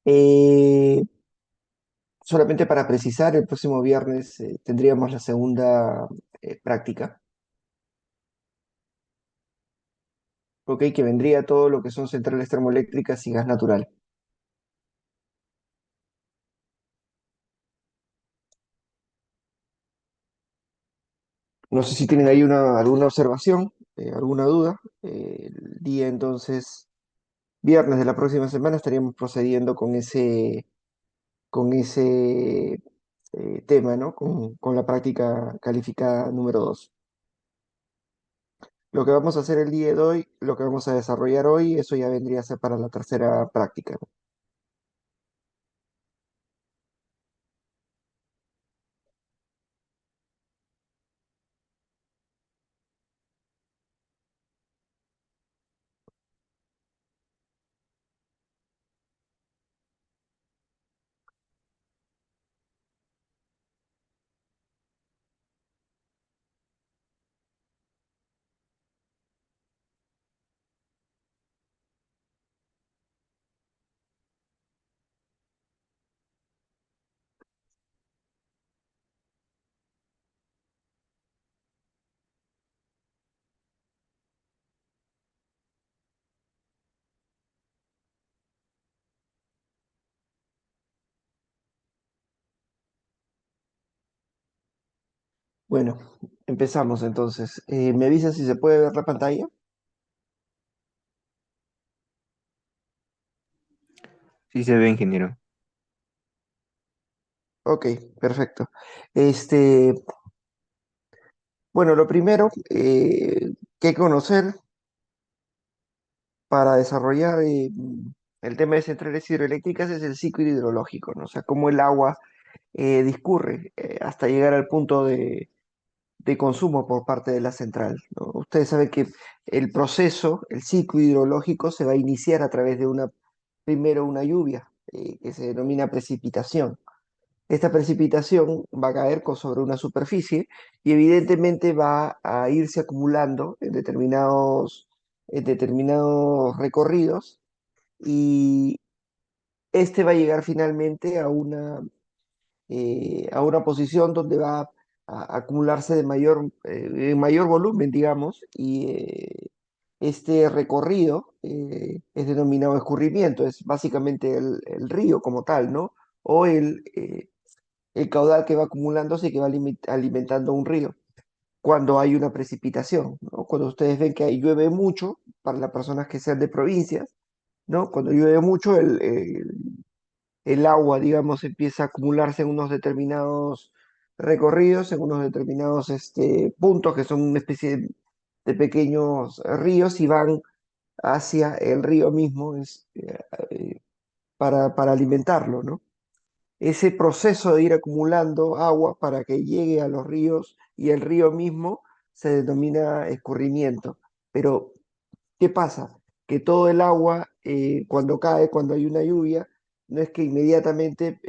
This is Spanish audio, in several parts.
Eh, Solamente para precisar, el próximo viernes tendríamos la segunda práctica, ¿ok? Que vendría todo lo que son centrales termoeléctricas y gas natural. No sé si tienen ahí alguna observación, alguna duda. El día entonces, viernes de la próxima semana, estaríamos procediendo con ese tema, ¿no? Con la práctica calificada número 2. Lo que vamos a hacer el día de hoy, lo que vamos a desarrollar hoy, eso ya vendría a ser para la tercera práctica. Bueno, empezamos entonces. ¿Me avisa si se puede ver la pantalla? Sí se ve, ingeniero. Ok, perfecto. Este, bueno, lo primero que conocer para desarrollar el tema de centrales hidroeléctricas es el ciclo hidrológico, ¿no? O sea, cómo el agua discurre hasta llegar al punto de consumo por parte de la central, ¿no? Ustedes saben que el proceso, el ciclo hidrológico se va a iniciar a través de primero una lluvia, que se denomina precipitación. Esta precipitación va a caer sobre una superficie y evidentemente va a irse acumulando en determinados recorridos y este va a llegar finalmente a una posición donde va a acumularse en mayor volumen, digamos, y este recorrido es denominado escurrimiento, es básicamente el río como tal, ¿no? O el caudal que va acumulándose y que va alimentando un río cuando hay una precipitación, ¿no? Cuando ustedes ven que ahí llueve mucho, para las personas que sean de provincias, ¿no? Cuando llueve mucho, el agua, digamos, empieza a acumularse en unos determinados recorridos, en unos determinados puntos que son una especie de pequeños ríos y van hacia el río mismo para alimentarlo, ¿no? Ese proceso de ir acumulando agua para que llegue a los ríos y el río mismo se denomina escurrimiento. Pero, ¿qué pasa? Que todo el agua, cuando cae, cuando hay una lluvia, no es que inmediatamente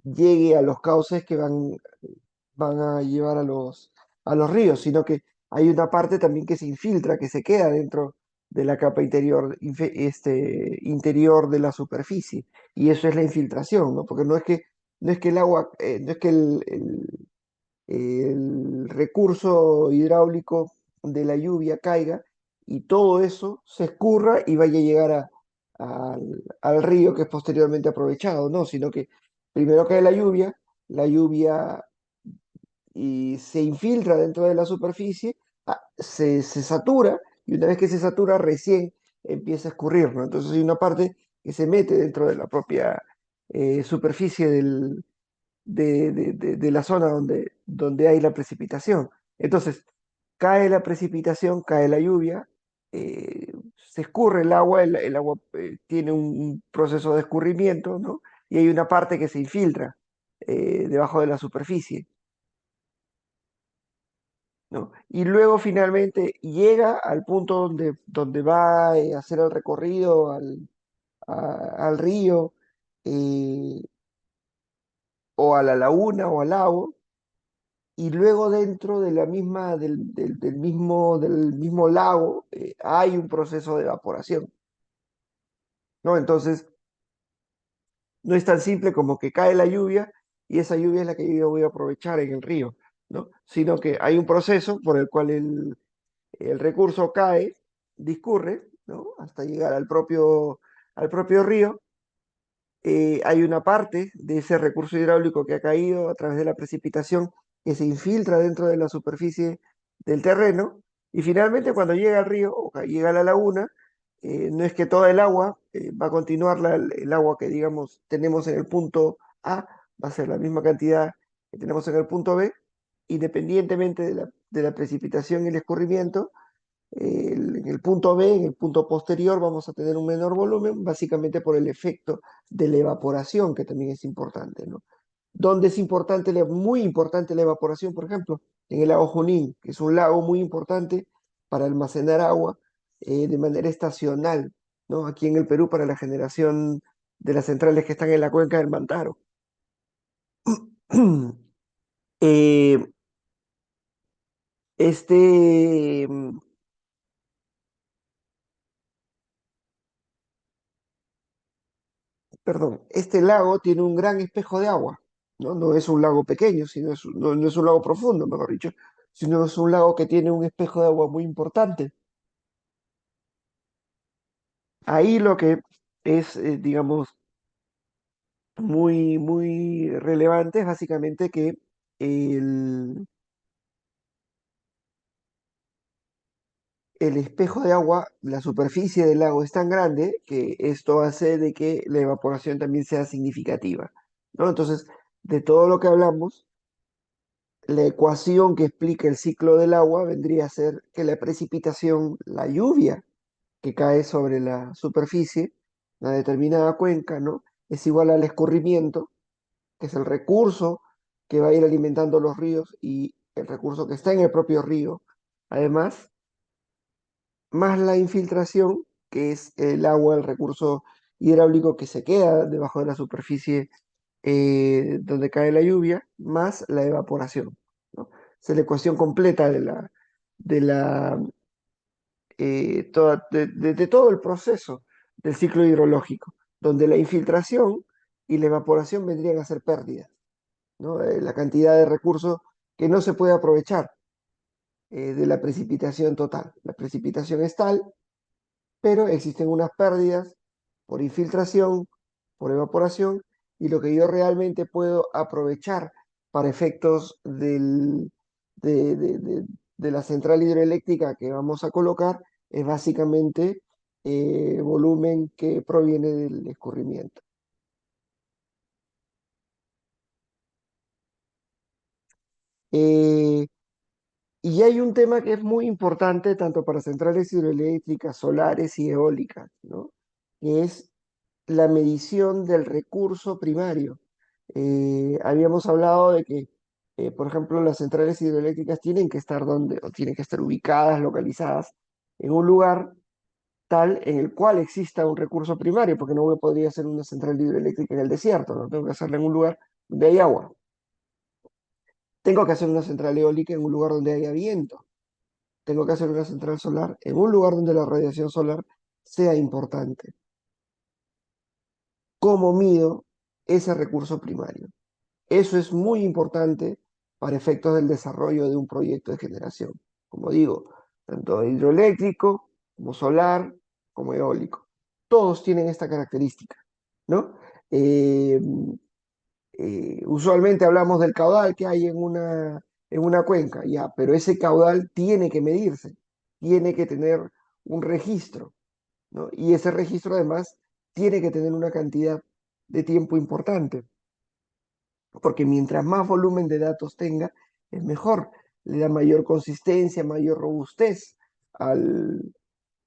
llegue a los cauces que van a llevar a los ríos, sino que hay una parte también que se infiltra, que se queda dentro de la capa interior de la superficie, y eso es la infiltración, ¿no? Porque no es que el agua, no es que el recurso hidráulico de la lluvia caiga y todo eso se escurra y vaya a llegar al río que es posteriormente aprovechado, no, sino que primero cae la lluvia y se infiltra dentro de la superficie, se satura y una vez que se satura recién empieza a escurrir, ¿no? Entonces hay una parte que se mete dentro de la propia superficie de la zona donde hay la precipitación. Entonces, cae la precipitación, cae la lluvia, se escurre el agua tiene un proceso de escurrimiento, ¿no? Y hay una parte que se infiltra debajo de la superficie, ¿no? Y luego finalmente llega al punto donde va a hacer el recorrido al río eh, o a la laguna o al lago, y luego dentro de la misma, del mismo lago hay un proceso de evaporación, ¿no? Entonces, No es tan simple como que cae la lluvia y esa lluvia es la que yo voy a aprovechar en el río, ¿no? Sino que hay un proceso por el cual el recurso cae, discurre, ¿no? Hasta llegar al propio río. Hay una parte de ese recurso hidráulico que ha caído a través de la precipitación que se infiltra dentro de la superficie del terreno y finalmente cuando llega al río o llega a la laguna, no es que toda el agua va a continuar el agua que digamos tenemos en el punto A, va a ser la misma cantidad que tenemos en el punto B, independientemente de la precipitación y el escurrimiento. En el punto B, en el punto posterior, vamos a tener un menor volumen, básicamente por el efecto de la evaporación, que también es importante, ¿no? ¿Dónde es importante, muy importante la evaporación? Por ejemplo, en el lago Junín, que es un lago muy importante para almacenar agua de manera estacional, ¿no? Aquí en el Perú para la generación de las centrales que están en la cuenca del Mantaro. Eh, este, perdón, este lago tiene un gran espejo de agua, ¿no? No es un lago pequeño, no es un lago profundo, mejor dicho, sino es un lago que tiene un espejo de agua muy importante. Ahí lo que es, digamos, muy relevante es básicamente que el, el espejo de agua, la superficie del lago es tan grande que esto hace de que la evaporación también sea significativa, ¿no? Entonces, de todo lo que hablamos, la ecuación que explica el ciclo del agua vendría a ser que la precipitación, la lluvia que cae sobre la superficie, una determinada cuenca, ¿no? Es igual al escurrimiento, que es el recurso que va a ir alimentando los ríos y el recurso que está en el propio río. Además, más la infiltración, que es el agua, el recurso hidráulico que se queda debajo de la superficie donde cae la lluvia, más la evaporación, ¿no? Esa es la ecuación completa de la, de todo el proceso del ciclo hidrológico, donde la infiltración y la evaporación vendrían a ser pérdidas, ¿no? La cantidad de recursos que no se puede aprovechar de la precipitación total. La precipitación es tal, pero existen unas pérdidas por infiltración, por evaporación, y lo que yo realmente puedo aprovechar para efectos de la central hidroeléctrica que vamos a colocar es básicamente volumen que proviene del escurrimiento. Eh, y hay un tema que es muy importante tanto para centrales hidroeléctricas, solares y eólicas, ¿no? Que es la medición del recurso primario. Habíamos hablado de que, por ejemplo, las centrales hidroeléctricas tienen que estar donde, o tienen que estar ubicadas, localizadas en un lugar tal en el cual exista un recurso primario, porque no podría hacer una central hidroeléctrica en el desierto, no tengo que hacerla en un lugar donde hay agua. Tengo que hacer una central eólica en un lugar donde haya viento. Tengo que hacer una central solar en un lugar donde la radiación solar sea importante. ¿Cómo mido ese recurso primario? Eso es muy importante para efectos del desarrollo de un proyecto de generación. Como digo, tanto hidroeléctrico como solar, como eólico. Todos tienen esta característica, ¿no? Eh, Usualmente hablamos del caudal que hay en una cuenca, ya, pero ese caudal tiene que medirse, tiene que tener un registro, ¿no? Y ese registro además tiene que tener una cantidad de tiempo importante porque mientras más volumen de datos tenga, es mejor. Le da mayor consistencia, mayor robustez al,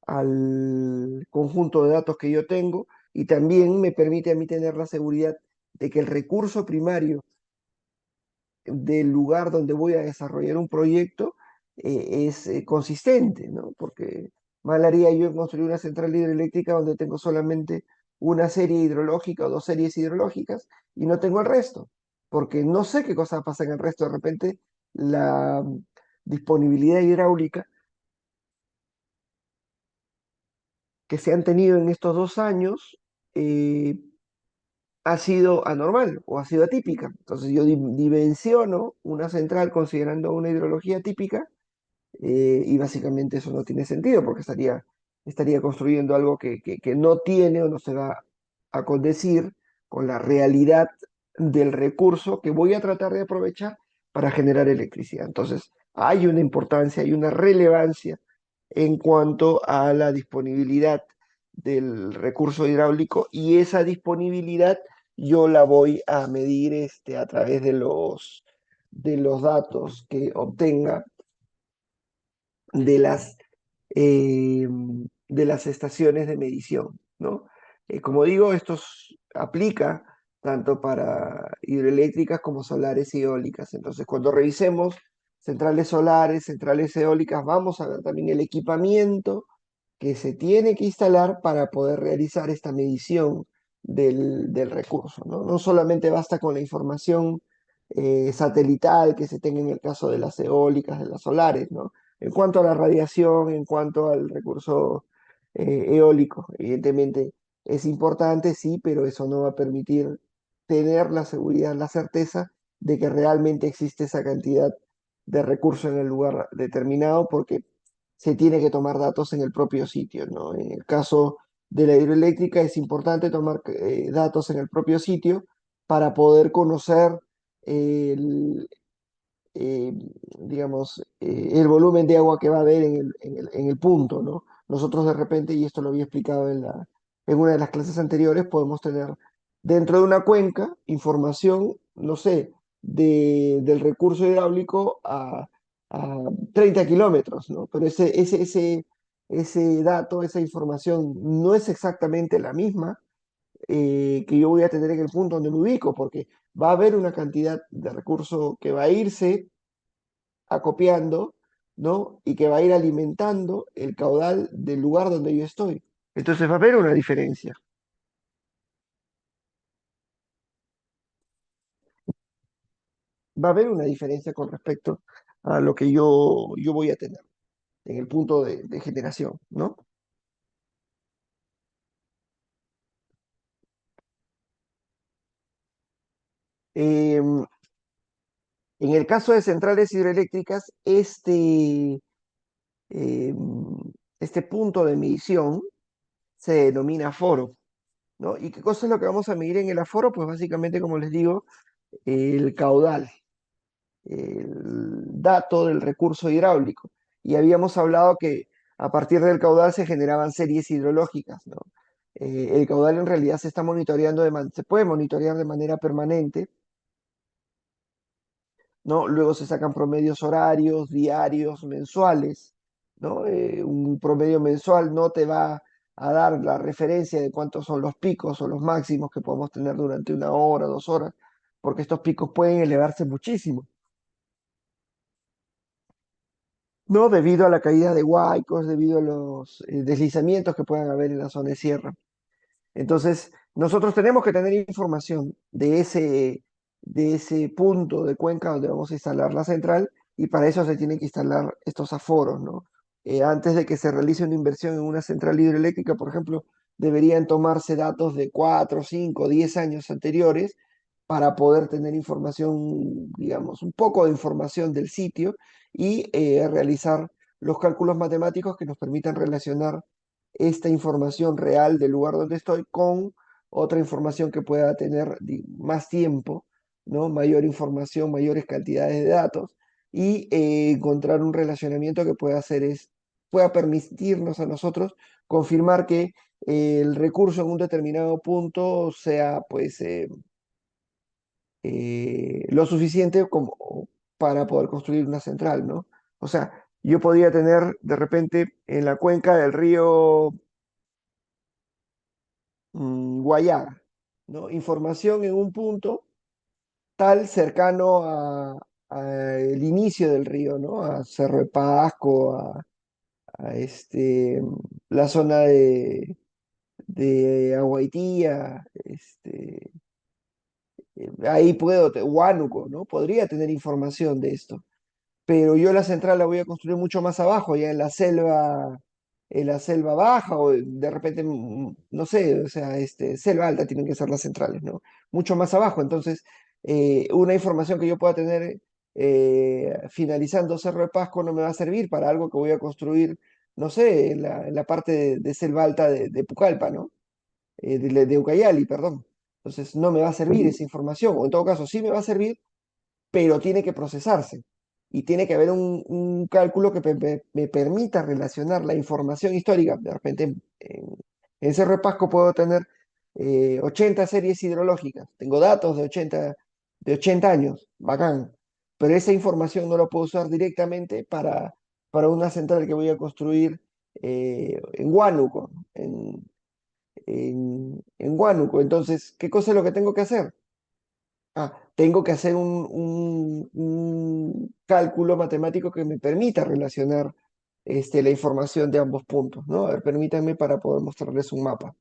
al conjunto de datos que yo tengo y también me permite a mí tener la seguridad de que el recurso primario del lugar donde voy a desarrollar un proyecto es consistente, ¿no? Porque mal haría yo en construir una central hidroeléctrica donde tengo solamente una serie hidrológica o dos series hidrológicas y no tengo el resto, porque no sé qué cosas pasan en el resto. De repente, la disponibilidad hidráulica que se han tenido en estos 2 años eh, ha sido anormal o ha sido atípica. Entonces yo dimensiono una central considerando una hidrología típica y básicamente eso no tiene sentido porque estaría construyendo algo que no tiene o no se va a condecir con la realidad del recurso que voy a tratar de aprovechar para generar electricidad. Entonces, hay una importancia, hay una relevancia en cuanto a la disponibilidad del recurso hidráulico y esa disponibilidad yo la voy a medir a través de los datos que obtenga de eh, de las estaciones de medición, ¿no? Como digo, aplica tanto para hidroeléctricas como solares y eólicas. Entonces, cuando revisemos centrales solares, centrales eólicas, vamos a ver también el equipamiento que se tiene que instalar para poder realizar esta medición del recurso, ¿no? No solamente basta con la información satelital que se tenga en el caso de las eólicas, de las solares, ¿no? En cuanto a la radiación, en cuanto al recurso eólico, evidentemente es importante, sí, pero eso no va a permitir tener la seguridad, la certeza de que realmente existe esa cantidad de recursos en el lugar determinado, porque se tiene que tomar datos en el propio sitio, ¿no? En el caso de la hidroeléctrica es importante tomar datos en el propio sitio para poder conocer el, eh, digamos, el volumen de agua que va a haber en el punto, ¿no? Nosotros de repente, y esto lo había explicado en una de las clases anteriores, podemos tener dentro de una cuenca información, no sé, del recurso hidráulico a 30 kilómetros, ¿no? Pero ese dato, esa información no es exactamente la misma que yo voy a tener en el punto donde me ubico, porque va a haber una cantidad de recurso que va a irse acopiando, ¿no? Y que va a ir alimentando el caudal del lugar donde yo estoy. Entonces va a haber una diferencia. Va a haber una diferencia con respecto a lo que yo voy a tener en el punto de generación, ¿no? En el caso de centrales hidroeléctricas, em, este punto de medición se denomina aforo, ¿no? ¿Y qué cosa es lo que vamos a medir en el aforo? Pues básicamente, como les digo, el caudal, el dato del recurso hidráulico. Y habíamos hablado que a partir del caudal se generaban series hidrológicas, ¿no? El caudal en realidad se está monitoreando, se puede monitorear de manera permanente, ¿no? Luego se sacan promedios horarios, diarios, mensuales, ¿no? Un promedio mensual no te va a dar la referencia de cuántos son los picos o los máximos que podemos tener durante una hora, 2 horas, porque estos picos pueden elevarse muchísimo. No, debido a la caída de huaicos, debido a los deslizamientos que puedan haber en la zona de sierra. Entonces, nosotros tenemos que tener información de ese punto de cuenca donde vamos a instalar la central y para eso se tienen que instalar estos aforos, ¿no? Antes de que se realice una inversión en una central hidroeléctrica, por ejemplo, deberían tomarse datos de 4, 5, 10 años anteriores para poder tener información, digamos, un poco de información del sitio y realizar los cálculos matemáticos que nos permitan relacionar esta información real del lugar donde estoy con otra información que pueda tener más tiempo, ¿no? Mayor información, mayores cantidades de datos y encontrar un relacionamiento que pueda permitirnos a nosotros confirmar que el recurso en un determinado punto sea pues lo suficiente como para poder construir una central, ¿no? O sea, yo podría tener de repente en la cuenca del río Guayar, ¿no? Información en un punto tal cercano a el inicio del río, ¿no? A Cerro de Pasco, la zona de Aguaitía, ahí Huánuco, ¿no? Podría tener información de esto, pero yo la central la voy a construir mucho más abajo, ya en la selva, en la selva baja o de repente, no sé, o sea, selva alta tienen que ser las centrales, ¿no? Mucho más abajo. Entonces, una información que yo pueda tener finalizando Cerro de Pasco no me va a servir para algo que voy a construir, no sé, en la parte de selva alta de Pucallpa, ¿no? De Ucayali, perdón. Entonces, no me va a servir esa información, o en todo caso, sí me va a servir, pero tiene que procesarse. Y tiene que haber un cálculo que me permita relacionar la información histórica. De repente, en Cerro de Pasco puedo tener 80 series hidrológicas. Tengo datos de 80 años, bacán. Pero esa información no la puedo usar directamente para una central que voy a construir en Huánuco, en Huánuco. Entonces, ¿qué cosa es lo que tengo que hacer? Tengo que hacer un cálculo matemático que me permita relacionar la información de ambos puntos, ¿no? A ver, permítanme para poder mostrarles un mapa.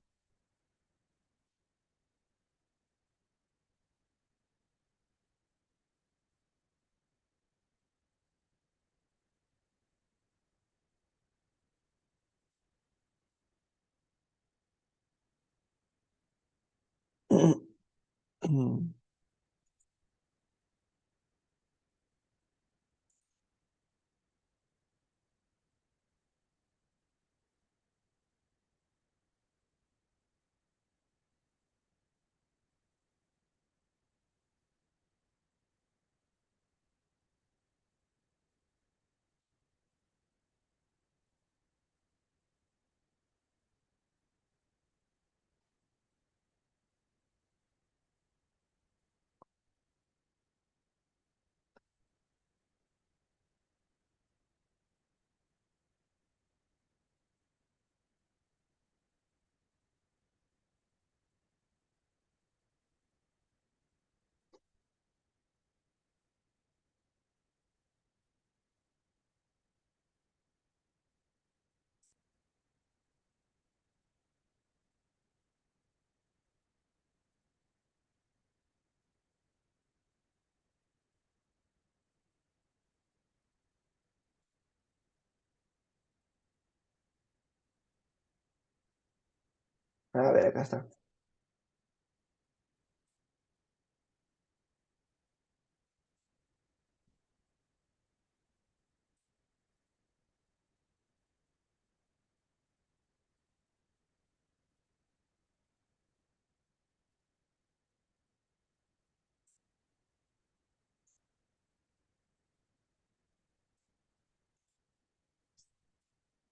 A ver, acá está.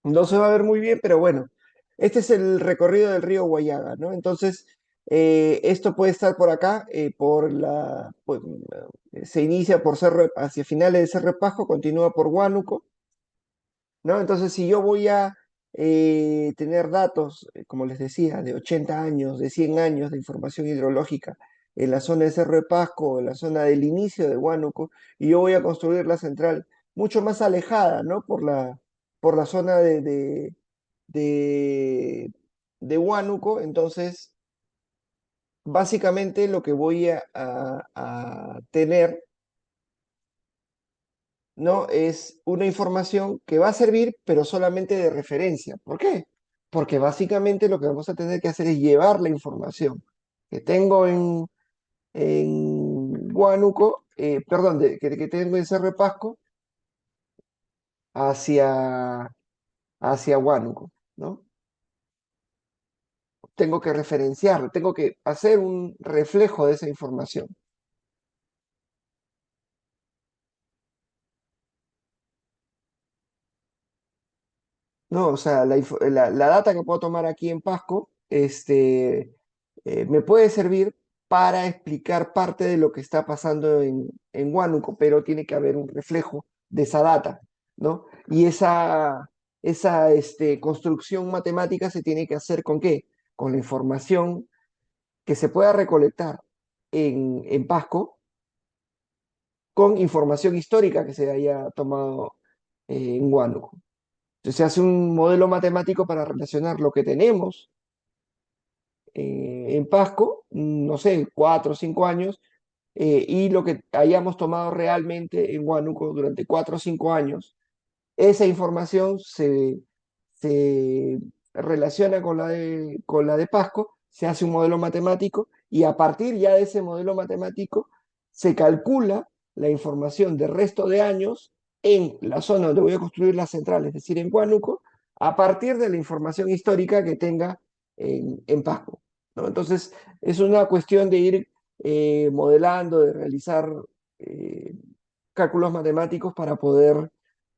No se va a ver muy bien, pero bueno, este es el recorrido del río Guayaga, ¿no? Entonces, esto puede estar por acá, se inicia por hacia finales de Cerro de Pasco, continúa por Huánuco, ¿no? Entonces, si yo voy a tener datos, como les decía, de 80 años, de 100 años de información hidrológica en la zona de Cerro de Pasco, en la zona del inicio de Huánuco, y yo voy a construir la central mucho más alejada, ¿no? Por la zona de, de Huánuco, entonces, básicamente lo que voy a tener, ¿no? Es una información que va a servir, pero solamente de referencia. ¿Por qué? Porque básicamente lo que vamos a tener que hacer es llevar la información que tengo en Huánuco, perdón, que tengo en Cerro de Pasco hacia Huánuco, ¿no? Tengo que referenciar, tengo que hacer un reflejo de esa información. No, o sea, la data que puedo tomar aquí en Pasco, me puede servir para explicar parte de lo que está pasando en Huánuco, pero tiene que haber un reflejo de esa data, ¿no? Y esa construcción matemática se tiene que hacer ¿con qué? Con la información que se pueda recolectar en Pasco, con información histórica que se haya tomado en Huánuco. Entonces se hace un modelo matemático para relacionar lo que tenemos en Pasco, no sé, 4 o 5 años, y lo que hayamos tomado realmente en Huánuco durante 4 o 5 años. Esa información se se relaciona con la de Pasco, se hace un modelo matemático y a partir ya de ese modelo matemático se calcula la información del resto de años en la zona donde voy a construir la central, es decir, en Huánuco, a partir de la información histórica que tenga en Pasco, ¿no? Entonces, es una cuestión de ir modelando, de realizar eh, cálculos matemáticos para poder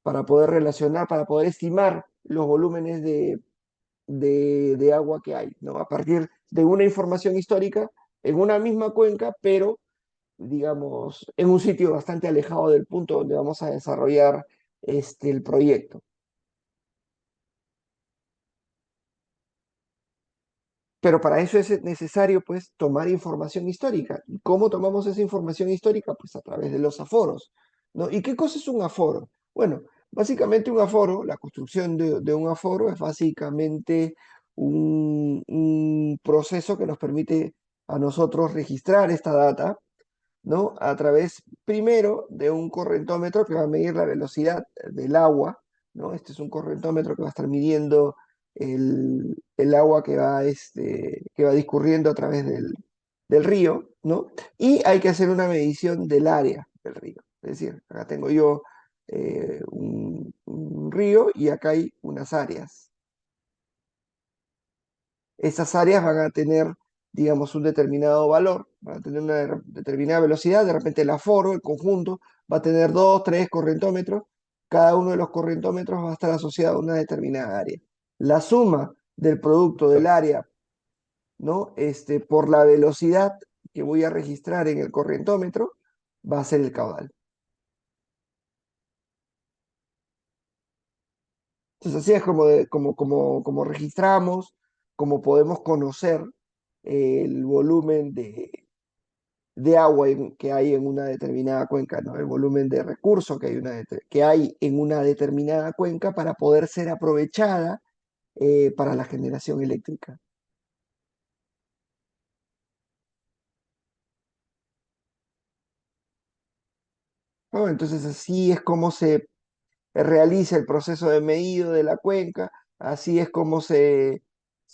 relacionar, para poder estimar los volúmenes de agua que hay, ¿no? A partir de una información histórica en una misma cuenca, pero digamos, en un sitio bastante alejado del punto donde vamos a desarrollar el proyecto. Pero para eso es necesario, pues, tomar información histórica. ¿Y cómo tomamos esa información histórica? Pues a través de los aforos, ¿no? ¿Y qué cosa es un aforo? Bueno, básicamente un aforo, la construcción de un aforo es básicamente un proceso que nos permite a nosotros registrar esta data, ¿no? A través, primero, de un correntómetro que va a medir la velocidad del agua, ¿no? Este es un correntómetro que va a estar midiendo el agua que va discurriendo a través del río, ¿no? Y hay que hacer una medición del área del río. Es decir, acá tengo yo un río y acá hay unas áreas. Esas áreas van a tener, digamos, un determinado valor, van a tener una determinada velocidad, de repente el aforo, el conjunto, va a tener dos, tres correntómetros, cada uno de los correntómetros va a estar asociado a una determinada área. La suma del producto del área, ¿no? Por la velocidad que voy a registrar en el correntómetro, va a ser el caudal. Entonces así es como registramos, como podemos conocer el volumen de agua que hay en una determinada cuenca, ¿no? El volumen de recursos que hay en una determinada cuenca para poder ser aprovechada para la generación eléctrica, ¿no? Entonces así es como se realiza el proceso de medido de la cuenca, así es como se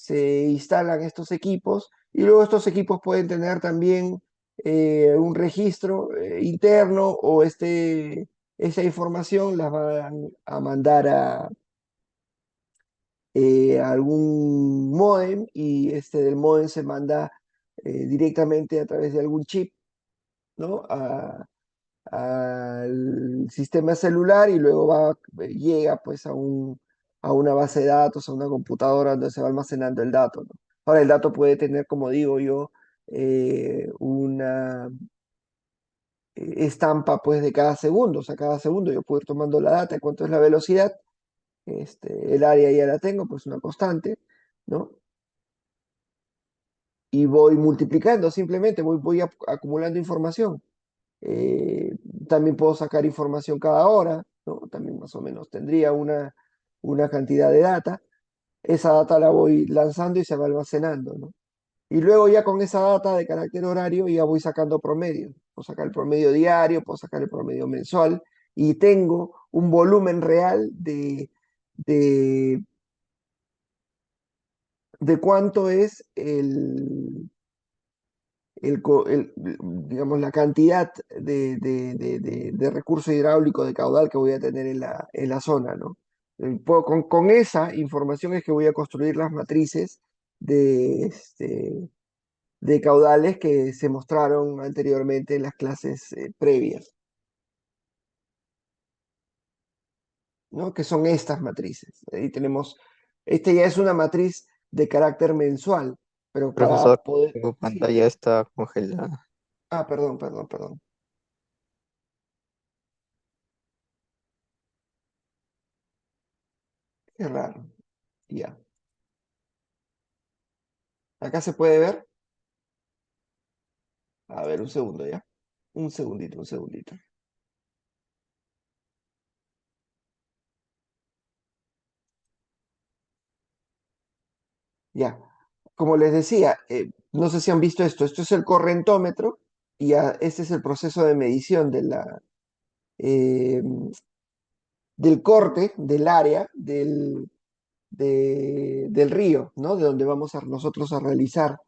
instalan estos equipos y luego estos equipos pueden tener también un registro interno o esa información las van a mandar a algún módem y del módem se manda directamente a través de algún chip, ¿no? Al sistema celular y luego llega pues a una base de datos, a una computadora donde se va almacenando el dato, ¿no? Ahora el dato puede tener, como digo yo, una estampa pues de cada segundo, o sea, cada segundo yo puedo ir tomando la data, cuánto es la velocidad, el área ya la tengo, pues una constante, ¿no? Y voy multiplicando simplemente, voy acumulando información. Eh, También puedo sacar información cada hora, ¿no? También más o menos tendría una cantidad de data. Esa data la voy lanzando y se va almacenando, ¿no? Y luego ya con esa data de carácter horario ya voy sacando promedio. Puedo sacar el promedio diario, puedo sacar el promedio mensual y tengo un volumen real de, de cuánto es digamos, la cantidad de recurso hidráulico de caudal que voy a tener en la zona, ¿no? Con esa información es que voy a construir las matrices de, de caudales que se mostraron anteriormente en las clases previas, ¿no? Que son estas matrices. Ahí tenemos, esta ya es una matriz de carácter mensual, pero para Profesor, poder, tu sí, pantalla está congelada. perdón, qué raro, ya. Acá se puede ver. A ver, un segundo ya. Un segundito. Ya. Como les decía, no sé si han visto esto. Esto es el correntómetro y este es el proceso de medición eh, del corte del área del río, ¿no? De donde vamos a nosotros a realizar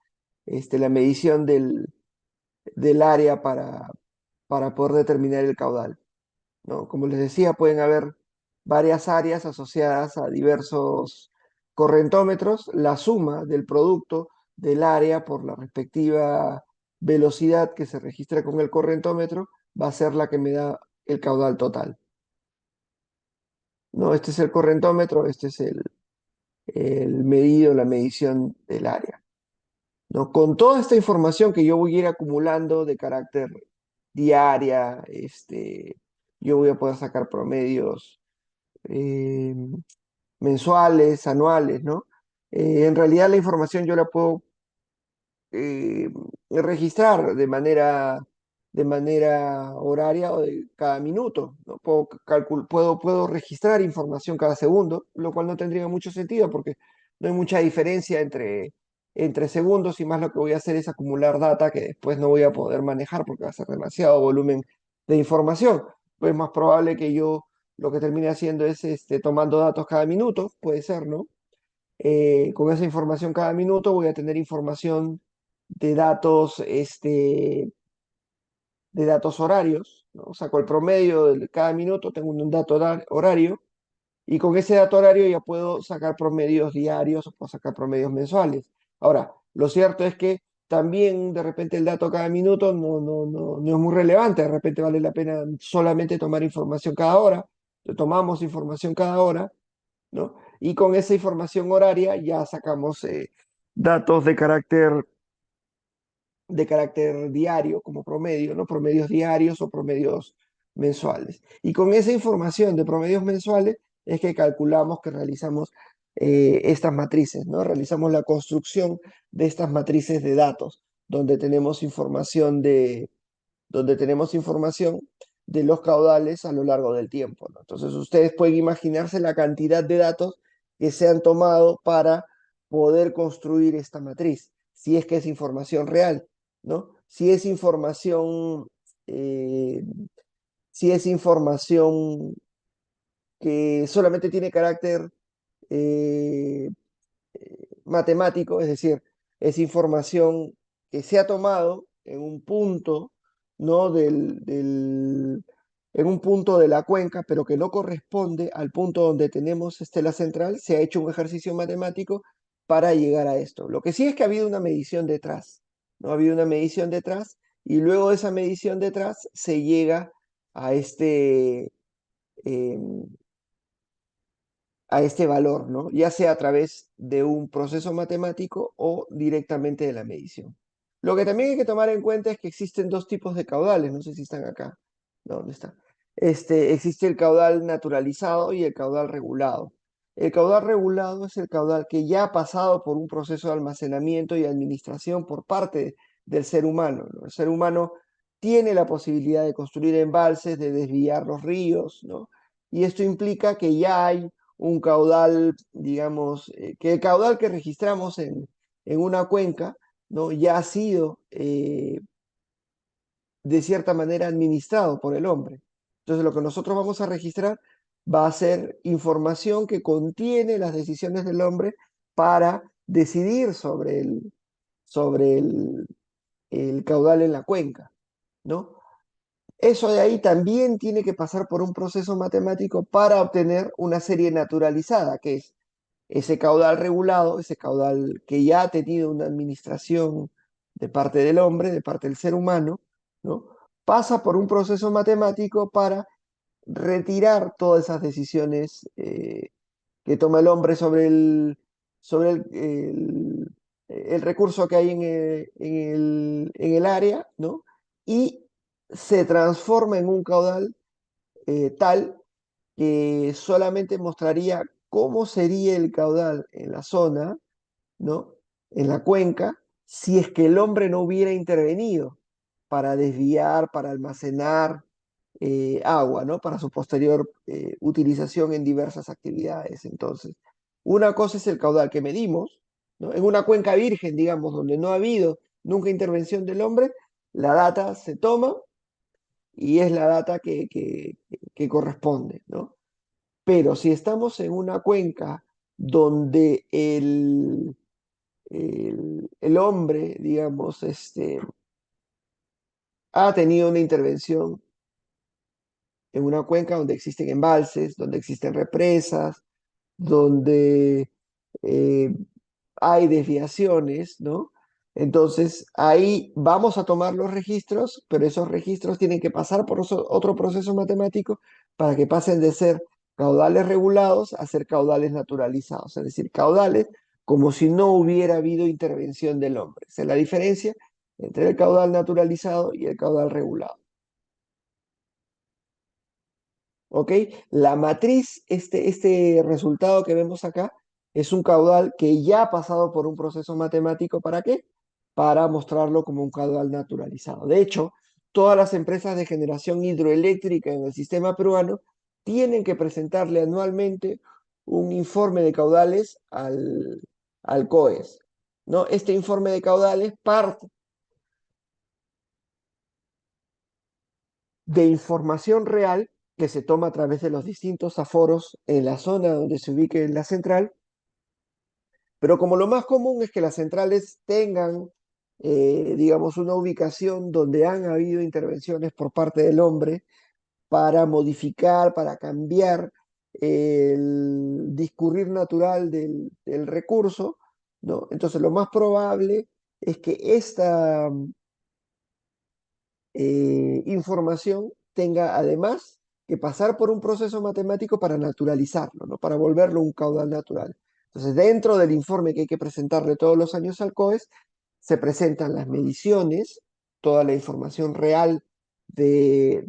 la medición del área para poder determinar el caudal, ¿no? Como les decía, pueden haber varias áreas asociadas a diversos correntómetros. La suma del producto del área por la respectiva velocidad que se registra con el correntómetro va a ser la que me da el caudal total, ¿no? Este es el correntómetro, este es el medido, la medición del área, ¿no? Con toda esta información que yo voy a ir acumulando de carácter diaria, yo voy a poder sacar promedios eh, mensuales, anuales, ¿no? En realidad la información yo la puedo eh, registrar de manera horaria o de cada minuto, ¿no? Puedo registrar información cada segundo, lo cual no tendría mucho sentido porque no hay mucha diferencia entre segundos y más lo que voy a hacer es acumular data que después no voy a poder manejar porque va a ser demasiado volumen de información. Pues es más probable que yo lo que termine haciendo es tomando datos cada minuto, puede ser, ¿no? Con esa información cada minuto voy a tener información de datos, de datos horarios, ¿no? Saco el promedio de cada minuto, tengo un dato horario, y con ese dato horario ya puedo sacar promedios diarios o puedo sacar promedios mensuales. Ahora, lo cierto es que también de repente el dato cada minuto no es muy relevante, de repente vale la pena solamente tomar información cada hora, tomamos información cada hora, ¿no? Y con esa información horaria ya sacamos datos de carácter diario como promedio, ¿no? Promedios diarios o promedios mensuales. Y con esa información de promedios mensuales es que calculamos que realizamos estas matrices, ¿no? Realizamos la construcción de estas matrices de datos, donde tenemos información de los caudales a lo largo del tiempo, ¿no? Entonces ustedes pueden imaginarse la cantidad de datos que se han tomado para poder construir esta matriz, si es que es información real, ¿no? Eh, si es información que solamente tiene carácter eh, matemático, es decir, es información que se ha tomado en un punto, ¿no? En un punto de la cuenca, pero que no corresponde al punto donde tenemos la central, se ha hecho un ejercicio matemático para llegar a esto. Lo que sí es que ha habido una medición detrás, ¿no? Ha habido una medición detrás y luego de esa medición detrás se llega a em, este valor, ¿no? Ya sea a través de un proceso matemático o directamente de la medición. Lo que también hay que tomar en cuenta es que existen dos tipos de caudales, no sé si están acá. ¿No? ¿Dónde está? Existe el caudal naturalizado y el caudal regulado. El caudal regulado es el caudal que ya ha pasado por un proceso de almacenamiento y administración por parte del ser humano, ¿no? El ser humano tiene la posibilidad de construir embalses, de desviar los ríos, ¿no? Y esto implica que ya hay un caudal, digamos, que el caudal que registramos en una cuenca, ¿no? Ya ha sido, de cierta manera, administrado por el hombre. Entonces, lo que nosotros vamos a registrar va a ser información que contiene las decisiones del hombre para decidir sobre el caudal en la cuenca, ¿no? Eso de ahí también tiene que pasar por un proceso matemático para obtener una serie naturalizada, que es ese caudal regulado, ese caudal que ya ha tenido una administración de parte del hombre, de parte del ser humano, ¿no? Pasa por un proceso matemático para retirar todas esas decisiones que toma el hombre sobre el recurso que hay en el área, ¿no? Y se transforma en un caudal tal que solamente mostraría cómo sería el caudal en la zona, ¿no? En la cuenca, si es que el hombre no hubiera intervenido para desviar, para almacenar agua, ¿no? Para su posterior utilización en diversas actividades. Entonces, una cosa es el caudal que medimos, ¿no? En una cuenca virgen, digamos, donde no ha habido nunca intervención del hombre, la data se toma y es la data que corresponde, ¿no? Pero si estamos en una cuenca donde el hombre, digamos, ha tenido una intervención en una cuenca donde existen embalses, donde existen represas, donde eh, hay desviaciones, ¿no? Entonces, ahí vamos a tomar los registros, pero esos registros tienen que pasar por otro proceso matemático para que pasen de ser caudales regulados a ser caudales naturalizados, es decir, caudales como si no hubiera habido intervención del hombre. Esa es la diferencia entre el caudal naturalizado y el caudal regulado. ¿Ok? La matriz, este resultado que vemos acá, es un caudal que ya ha pasado por un proceso matemático. ¿Para qué? Para mostrarlo como un caudal naturalizado. De hecho, todas las empresas de generación hidroeléctrica en el sistema peruano tienen que presentarle anualmente un informe de caudales al COES, ¿no? Este informe de caudales parte de información real que se toma a través de los distintos aforos en la zona donde se ubique la central, pero como lo más común es que las centrales tengan, digamos, una ubicación donde han habido intervenciones por parte del hombre para modificar, para cambiar el discurrir natural del recurso, ¿no? Entonces lo más probable es que esta información tenga además que pasar por un proceso matemático para naturalizarlo, ¿no? Para volverlo un caudal natural. Entonces, dentro del informe que hay que presentarle todos los años al COES, se presentan las mediciones, toda la información real del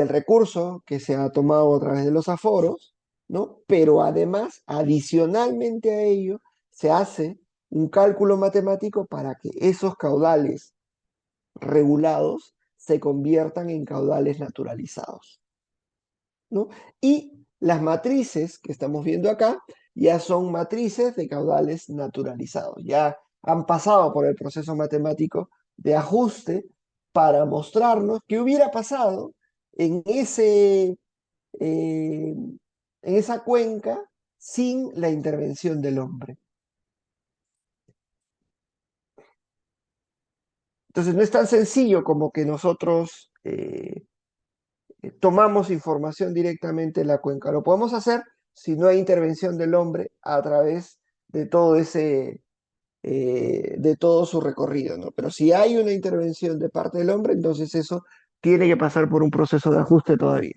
recurso que se ha tomado a través de los aforos, ¿no? Pero además, adicionalmente a ello, se hace un cálculo matemático para que esos caudales regulados se conviertan en caudales naturalizados, ¿no? Y las matrices que estamos viendo acá ya son matrices de caudales naturalizados, ya han pasado por el proceso matemático de ajuste para mostrarnos qué hubiera pasado en en esa cuenca sin la intervención del hombre. Entonces no es tan sencillo como que nosotros tomamos información directamente en la cuenca. Lo podemos hacer si no hay intervención del hombre a través de todo de todo su recorrido, ¿no? Pero si hay una intervención de parte del hombre, entonces eso tiene que pasar por un proceso de ajuste todavía.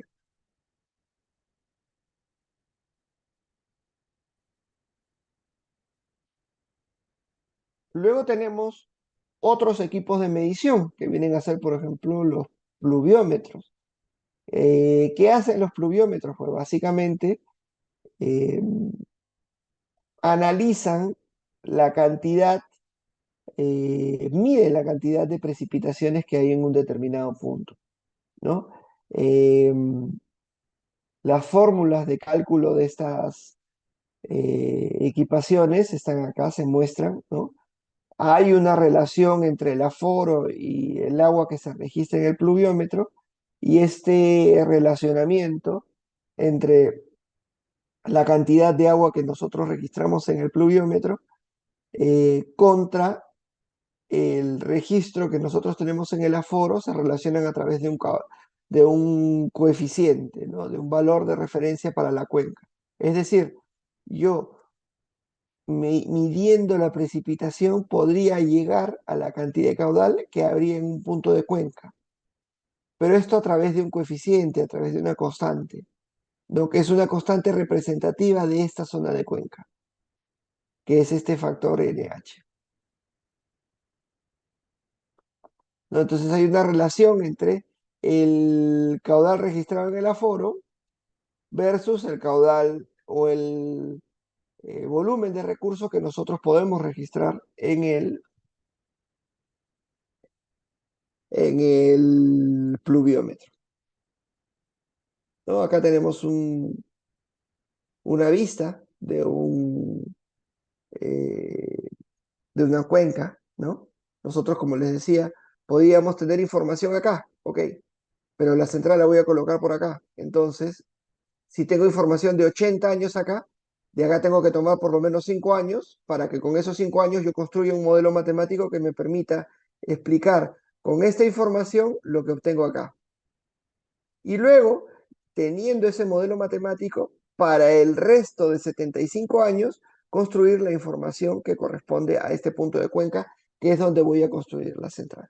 Luego tenemos otros equipos de medición que vienen a ser, por ejemplo, los pluviómetros. ¿Qué hacen los pluviómetros? Pues básicamente eh, analizan la cantidad mide la cantidad de precipitaciones que hay en un determinado punto, ¿no? Las fórmulas de cálculo de estas equipaciones están acá, se muestran, ¿no? Hay una relación entre el aforo y el agua que se registra en el pluviómetro, y este relacionamiento entre la cantidad de agua que nosotros registramos en el pluviómetro contra el registro que nosotros tenemos en el aforo se relacionan a través de un coeficiente, ¿no? De un valor de referencia para la cuenca. Es decir, yo midiendo la precipitación podría llegar a la cantidad de caudal que habría en un punto de cuenca. Pero esto a través de un coeficiente, a través de una constante, ¿no? Que es una constante representativa de esta zona de cuenca, que es este factor NH. ¿No? Entonces hay una relación entre el caudal registrado en el aforo versus el caudal o el volumen de recursos que nosotros podemos registrar en el pluviómetro, ¿no? Acá tenemos una vista eh, de una cuenca, ¿no? Nosotros, como les decía, podíamos tener información acá, ok, pero la central la voy a colocar por acá. Entonces, Si tengo información de 80 años acá, de acá tengo que tomar por lo menos 5 años para que con esos 5 años yo construya un modelo matemático que me permita explicar con esta información lo que obtengo acá. Y luego, teniendo ese modelo matemático, para el resto de 75 años, construir la información que corresponde a este punto de Cuenca, que es donde voy a construir la central.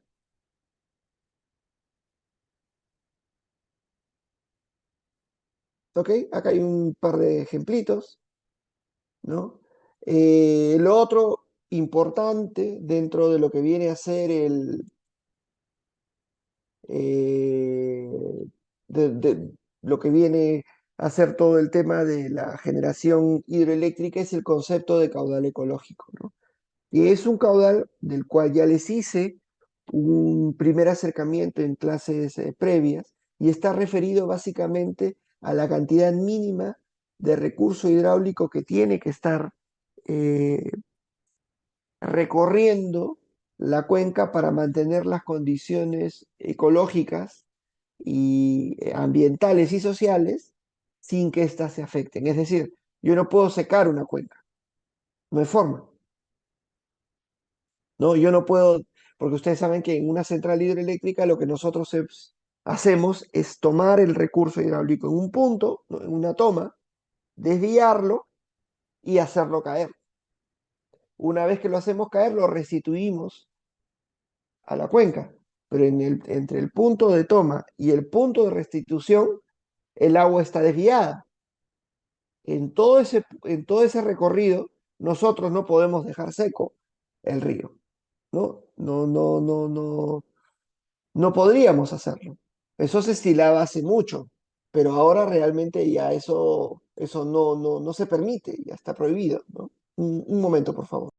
¿Ok? Acá hay un par de ejemplitos, ¿no? Lo otro importante dentro de lo que viene a ser eh, lo que viene a ser todo el tema de la generación hidroeléctrica es el concepto de caudal ecológico, ¿no? Y es un caudal del cual ya les hice un primer acercamiento en clases previas y está referido básicamente a la cantidad mínima de recurso hidráulico que tiene que estar eh, recorriendo la cuenca para mantener las condiciones ecológicas y ambientales y sociales sin que éstas se afecten. Es decir, yo no puedo secar una cuenca, no hay forma. No, yo no puedo, porque ustedes saben que en una central hidroeléctrica lo que nosotros hacemos es tomar el recurso hidráulico en un punto, ¿no? En una toma, desviarlo y hacerlo caer. Una vez que lo hacemos caer, lo restituimos a la cuenca, pero entre el punto de toma y el punto de restitución, el agua está desviada. En todo ese recorrido, nosotros no podemos dejar seco el río, ¿no? No podríamos hacerlo. Eso se estilaba hace mucho, pero ahora realmente ya eso no se permite, ya está prohibido, ¿no? Un momento, por favor.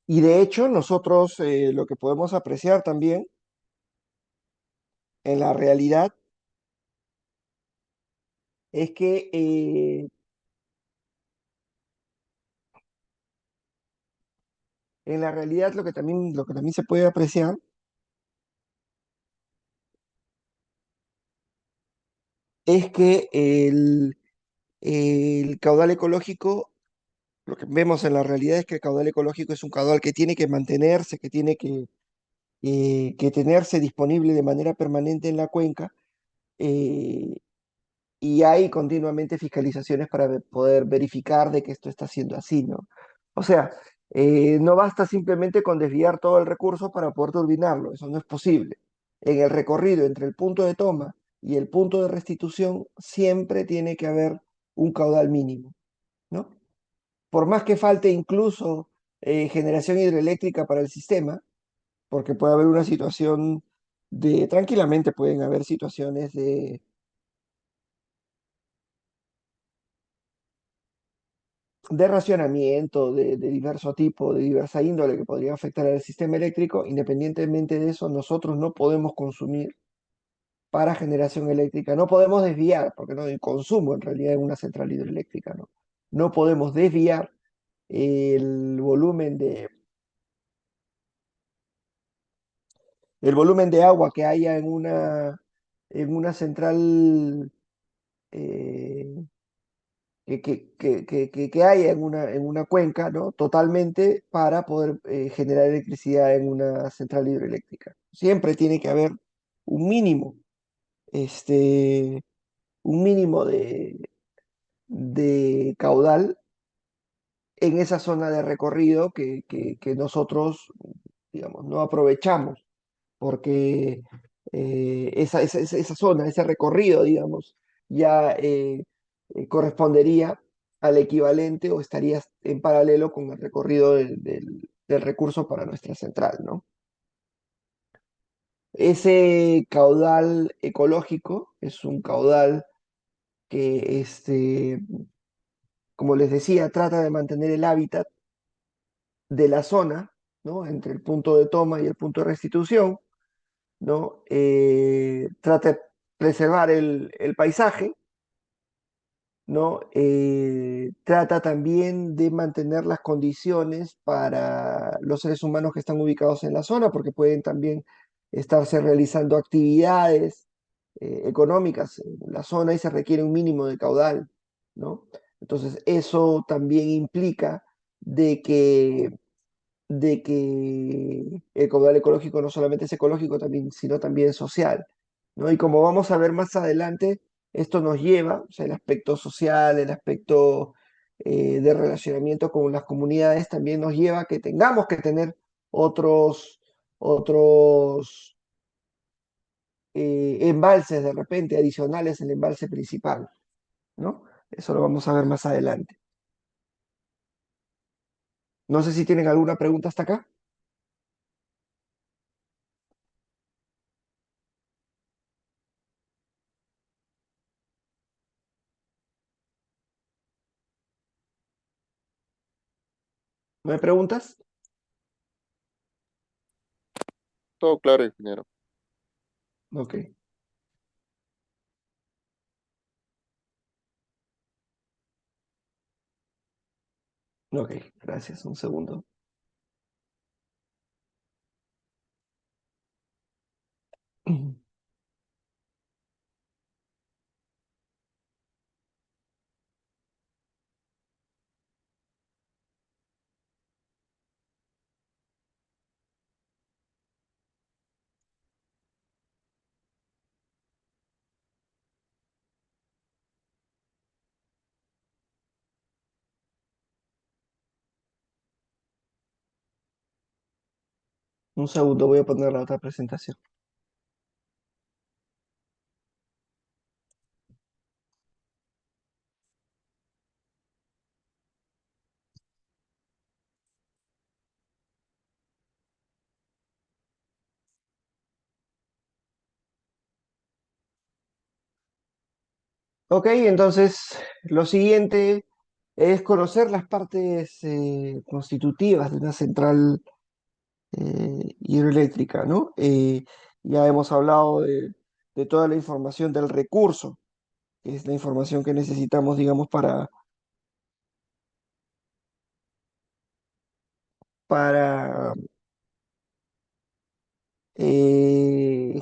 Y de hecho, nosotros lo que podemos apreciar también en la realidad es que en la realidad lo que también se puede apreciar es que el caudal ecológico, lo que vemos en la realidad es que el caudal ecológico es un caudal que tiene que mantenerse, que tenerse disponible de manera permanente en la cuenca, eh, y hay continuamente fiscalizaciones para poder verificar de que esto está siendo así, ¿no? O sea, no basta simplemente con desviar todo el recurso para poder turbinarlo, eso no es posible. En el recorrido entre el punto de toma y el punto de restitución siempre tiene que haber un caudal mínimo, ¿no? Por más que falte incluso generación hidroeléctrica para el sistema, porque puede haber una situación tranquilamente pueden haber situaciones de racionamiento de diverso tipo, de diversa índole que podría afectar al sistema eléctrico. Independientemente de eso, nosotros no podemos consumir para generación eléctrica, no podemos desviar, porque no hay consumo en realidad en una central hidroeléctrica, ¿no? No podemos desviar el volumen el volumen de agua que haya en una central eh, que haya en una cuenca, ¿no? Totalmente para poder generar electricidad en una central hidroeléctrica. Siempre tiene que haber un mínimo, este, un mínimo de caudal en esa zona de recorrido que nosotros, digamos, no aprovechamos, porque esa zona, ese recorrido, digamos, ya correspondería al equivalente o estaría en paralelo con el recorrido del recurso para nuestra central, ¿no? Ese caudal ecológico es un caudal que, como les decía, trata de mantener el hábitat de la zona, ¿no? Entre el punto de toma y el punto de restitución, ¿no? Trata de preservar el paisaje, ¿no? Trata también de mantener las condiciones para los seres humanos que están ubicados en la zona, porque pueden también estarse realizando actividades económicas en la zona y se requiere un mínimo de caudal, ¿no? Entonces, eso también implica de que el caudal ecológico no solamente es ecológico, también, sino también social, ¿no? Y como vamos a ver más adelante, esto nos lleva, o sea, el aspecto social, el aspecto de relacionamiento con las comunidades, también nos lleva a que tengamos que tener otros embalses de repente adicionales al embalse principal, ¿no? Eso lo vamos a ver más adelante. No sé si tienen alguna pregunta hasta acá. ¿No hay preguntas? Todo claro, ingeniero. Ok, ok, gracias. Un segundo. Un segundo, voy a poner la otra presentación. Ok, entonces lo siguiente es conocer las partes constitutivas de una central hidroeléctrica, ¿no? Ya hemos hablado de toda la información del recurso, que es la información que necesitamos, digamos, para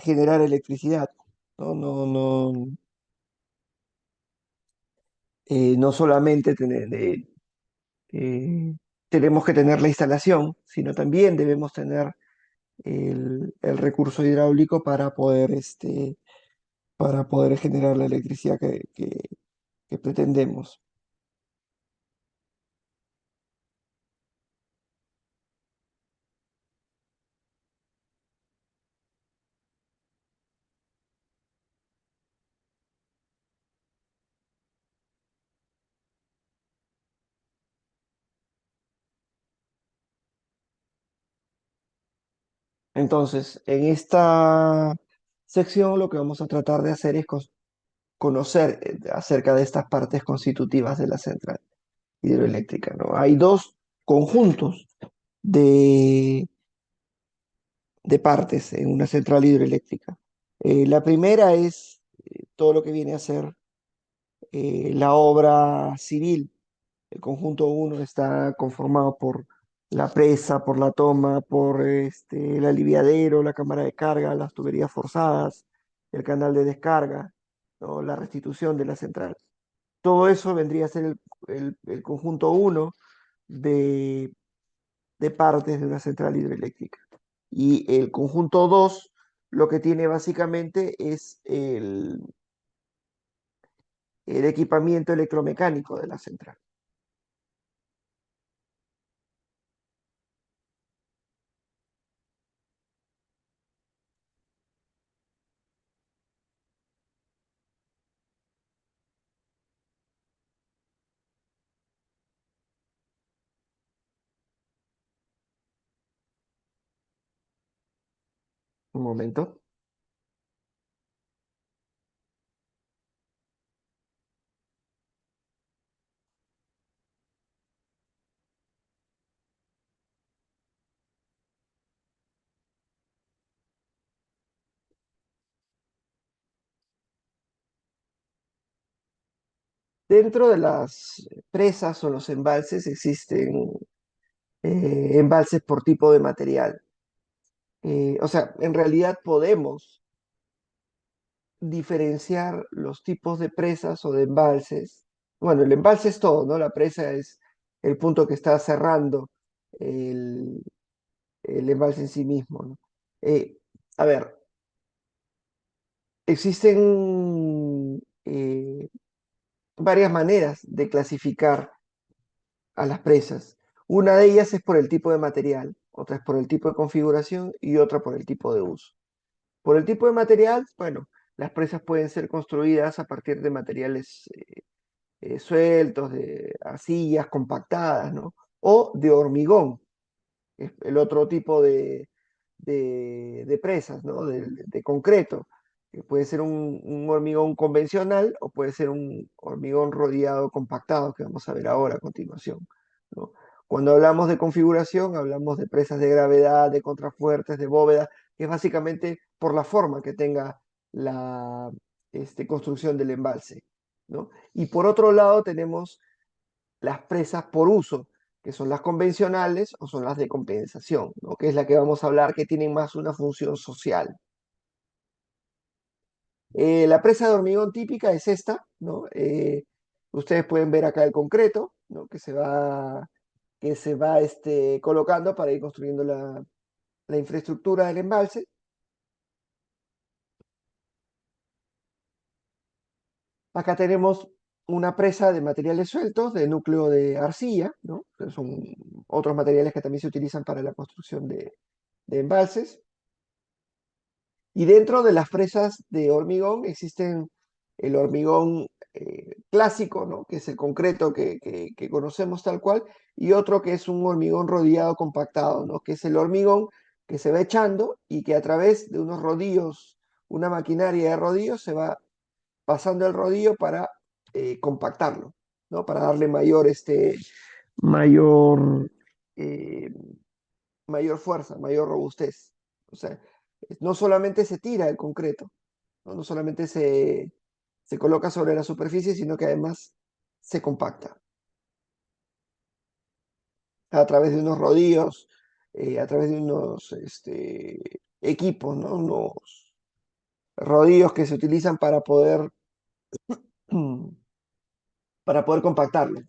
generar electricidad, ¿no? No solamente eh, tenemos que tener la instalación, sino también debemos tener el recurso hidráulico para poder generar la electricidad que pretendemos. Entonces, en esta sección lo que vamos a tratar de hacer es conocer acerca de estas partes constitutivas de la central hidroeléctrica, ¿no? Hay dos conjuntos de, de partes en una central hidroeléctrica. La primera es todo lo que viene a ser la obra civil. El conjunto uno está conformado por la presa, por la toma, por el aliviadero, la cámara de carga, las tuberías forzadas, el canal de descarga, ¿no? La restitución de la central. Todo eso vendría a ser el conjunto uno de, de partes de una central hidroeléctrica. Y el conjunto 2 lo que tiene básicamente es el equipamiento electromecánico de la central. Un momento. Dentro de las presas o los embalses existen embalses por tipo de material. O sea, en realidad podemos diferenciar los tipos de presas o de embalses. Bueno, el embalse es todo, ¿no? La presa es el punto que está cerrando el, el embalse en sí mismo, ¿no? Eh, a ver, existen varias maneras de clasificar a las presas. Una de ellas es por el tipo de material, otra es por el tipo de configuración y otra por el tipo de uso. Por el tipo de material, bueno, las presas pueden ser construidas a partir de materiales sueltos, de arcillas compactadas, ¿no? O de hormigón, es el otro tipo de presas, ¿no? De concreto, que puede ser un hormigón convencional o puede ser un hormigón rodeado compactado, que vamos a ver ahora a continuación, ¿no? Cuando hablamos de configuración, hablamos de presas de gravedad, de contrafuertes, de bóveda, que es básicamente por la forma que tenga la construcción del embalse, ¿no? Y por otro lado tenemos las presas por uso, que son las convencionales o son las de compensación, ¿no? Que es la que vamos a hablar, que tienen más una función social. La presa de hormigón típica es esta, ¿no? Ustedes pueden ver acá el concreto, ¿no? Que se va colocando para ir construyendo la infraestructura del embalse. Acá tenemos una presa de materiales sueltos, de núcleo de arcilla, ¿no? Son otros materiales que también se utilizan para la construcción de embalses. Y dentro de las presas de hormigón existen el hormigón clásico, ¿no? Que es el concreto que conocemos tal cual, y otro que es un hormigón rodillado compactado, ¿no? Que es el hormigón que se va echando y que a través de unos rodillos, una maquinaria de rodillos, se va pasando el rodillo para compactarlo, ¿no? Para darle mayor, eh, mayor fuerza, mayor robustez. O sea, no solamente se tira el concreto, no, no solamente se coloca sobre la superficie, sino que además se compacta a través de unos rodillos, a través de unos equipos, ¿no? Unos rodillos que se utilizan para poder compactarlo.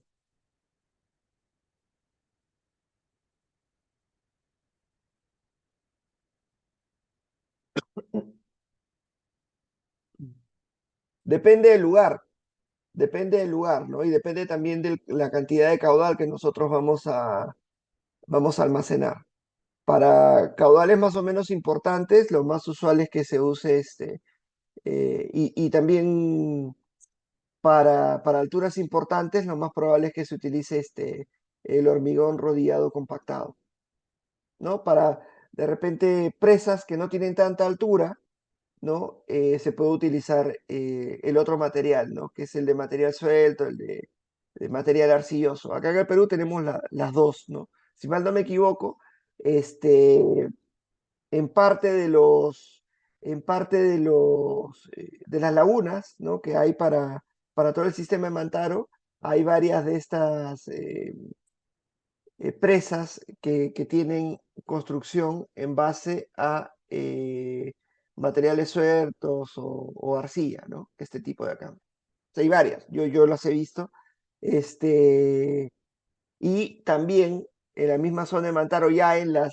Depende del lugar, depende del lugar, ¿no? Y depende también de la cantidad de caudal que nosotros vamos a almacenar. Para caudales más o menos importantes, lo más usual es que se use y también para alturas importantes, lo más probable es que se utilice el hormigón rodillado compactado, ¿no? Para de repente presas que no tienen tanta altura, ¿no? Se puede utilizar el otro material, ¿no? Que es el de material suelto, de material arcilloso. Acá en el Perú tenemos las dos, ¿no? Si mal no me equivoco, en parte de las lagunas, ¿no? Que hay para todo el sistema de Mantaro, hay varias de estas presas que tienen construcción en base a materiales sueltos o arcilla, ¿no? Este tipo de acá. sea, hay varias, yo las he visto. Este, y también en la misma zona de Mantaro, ya en la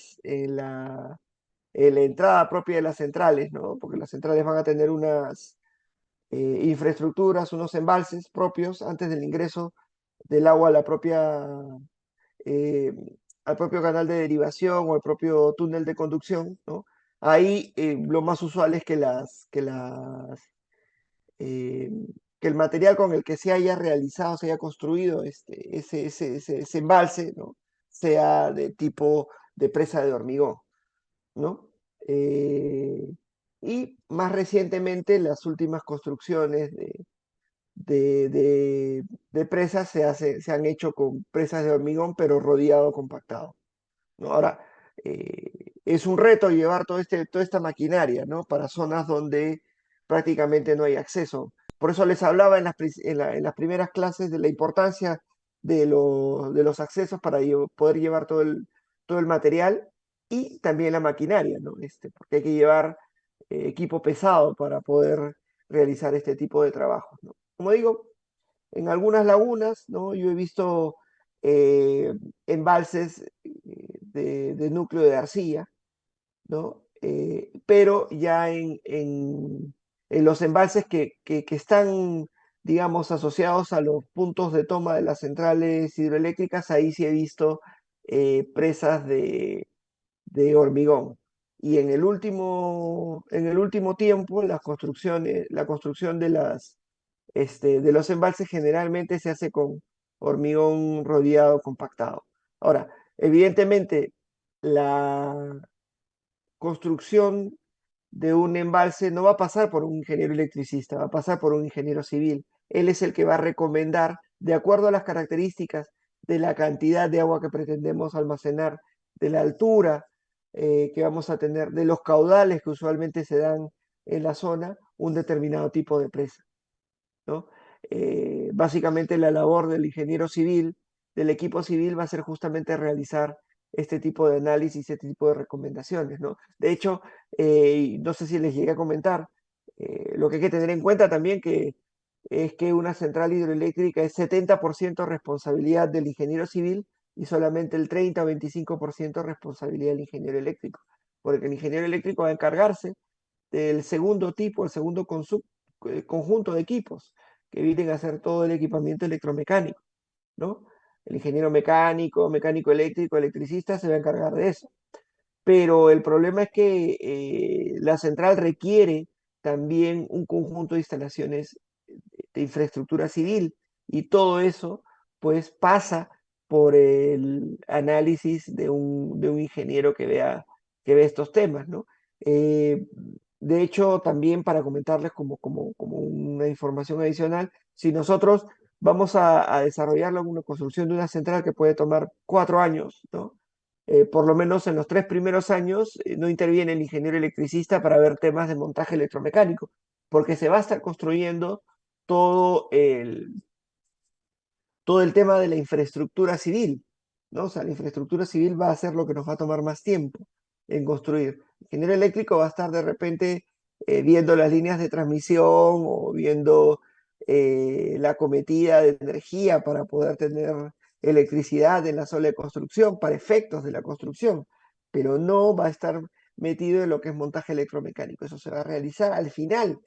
entrada propia de las centrales, ¿no? Porque las centrales van a tener unas infraestructuras, unos embalses propios antes del ingreso del agua a la eh, al propio canal de derivación o al propio túnel de conducción, ¿no? Ahí lo más usual es eh, que el material con el que se haya realizado, se haya construido ese embalse, ¿no? Sea de tipo de presa de hormigón, ¿no? Eh, y más recientemente las últimas construcciones de, de- de presas se han hecho con presas de hormigón, pero rodeado compactado, ¿no? Ahora, es un reto llevar toda esta maquinaria, ¿no? Para zonas donde prácticamente no hay acceso. Por eso les hablaba en las primeras clases de la importancia de los accesos para poder llevar todo el material y también la maquinaria, ¿no? Porque hay que llevar equipo pesado para poder realizar este tipo de trabajos, ¿no? Como digo, en algunas lagunas, ¿no? Yo he visto eh, embalses de núcleo de arcilla, ¿no? Pero ya en los embalses que están, digamos, asociados a los puntos de toma de las centrales hidroeléctricas, ahí sí he visto presas de hormigón. Y en el último tiempo, la construcción de los embalses generalmente se hace con hormigón rodeado compactado. Ahora, evidentemente, la construcción de un embalse no va a pasar por un ingeniero electricista, va a pasar por un ingeniero civil. Él es el que va a recomendar, de acuerdo a las características de la cantidad de agua que pretendemos almacenar, de la altura que vamos a tener, de los caudales que usualmente se dan en la zona, un determinado tipo de presa, ¿no? Básicamente la labor del ingeniero civil, del equipo civil, va a ser justamente realizar este tipo de análisis, este tipo de recomendaciones, ¿no? De hecho, no sé si les llegué a comentar, lo que hay que tener en cuenta también es que una central hidroeléctrica es 70% responsabilidad del ingeniero civil y solamente el 30 o 25% responsabilidad del ingeniero eléctrico, porque el ingeniero eléctrico va a encargarse del segundo tipo, el segundo conjunto de equipos que vienen a hacer todo el equipamiento electromecánico, ¿no? El ingeniero mecánico, mecánico eléctrico, electricista se va a encargar de eso. Pero el problema es que la central requiere también un conjunto de instalaciones de infraestructura civil y todo eso pues pasa por el análisis de un ingeniero que vea estos temas, ¿no? Eh, de hecho, también para comentarles como una información adicional, si nosotros vamos a desarrollar una construcción de una central que puede tomar 4 años, ¿no? Por lo menos en los 3 primeros años no interviene el ingeniero electricista para ver temas de montaje electromecánico, porque se va a estar construyendo todo todo el tema de la infraestructura civil, ¿no? O sea, la infraestructura civil va a ser lo que nos va a tomar más tiempo en construir. El ingeniero eléctrico va a estar de repente viendo las líneas de transmisión o viendo la cometida de energía para poder tener electricidad en la zona de construcción para efectos de la construcción, pero no va a estar metido en lo que es montaje electromecánico. Eso se va a realizar al final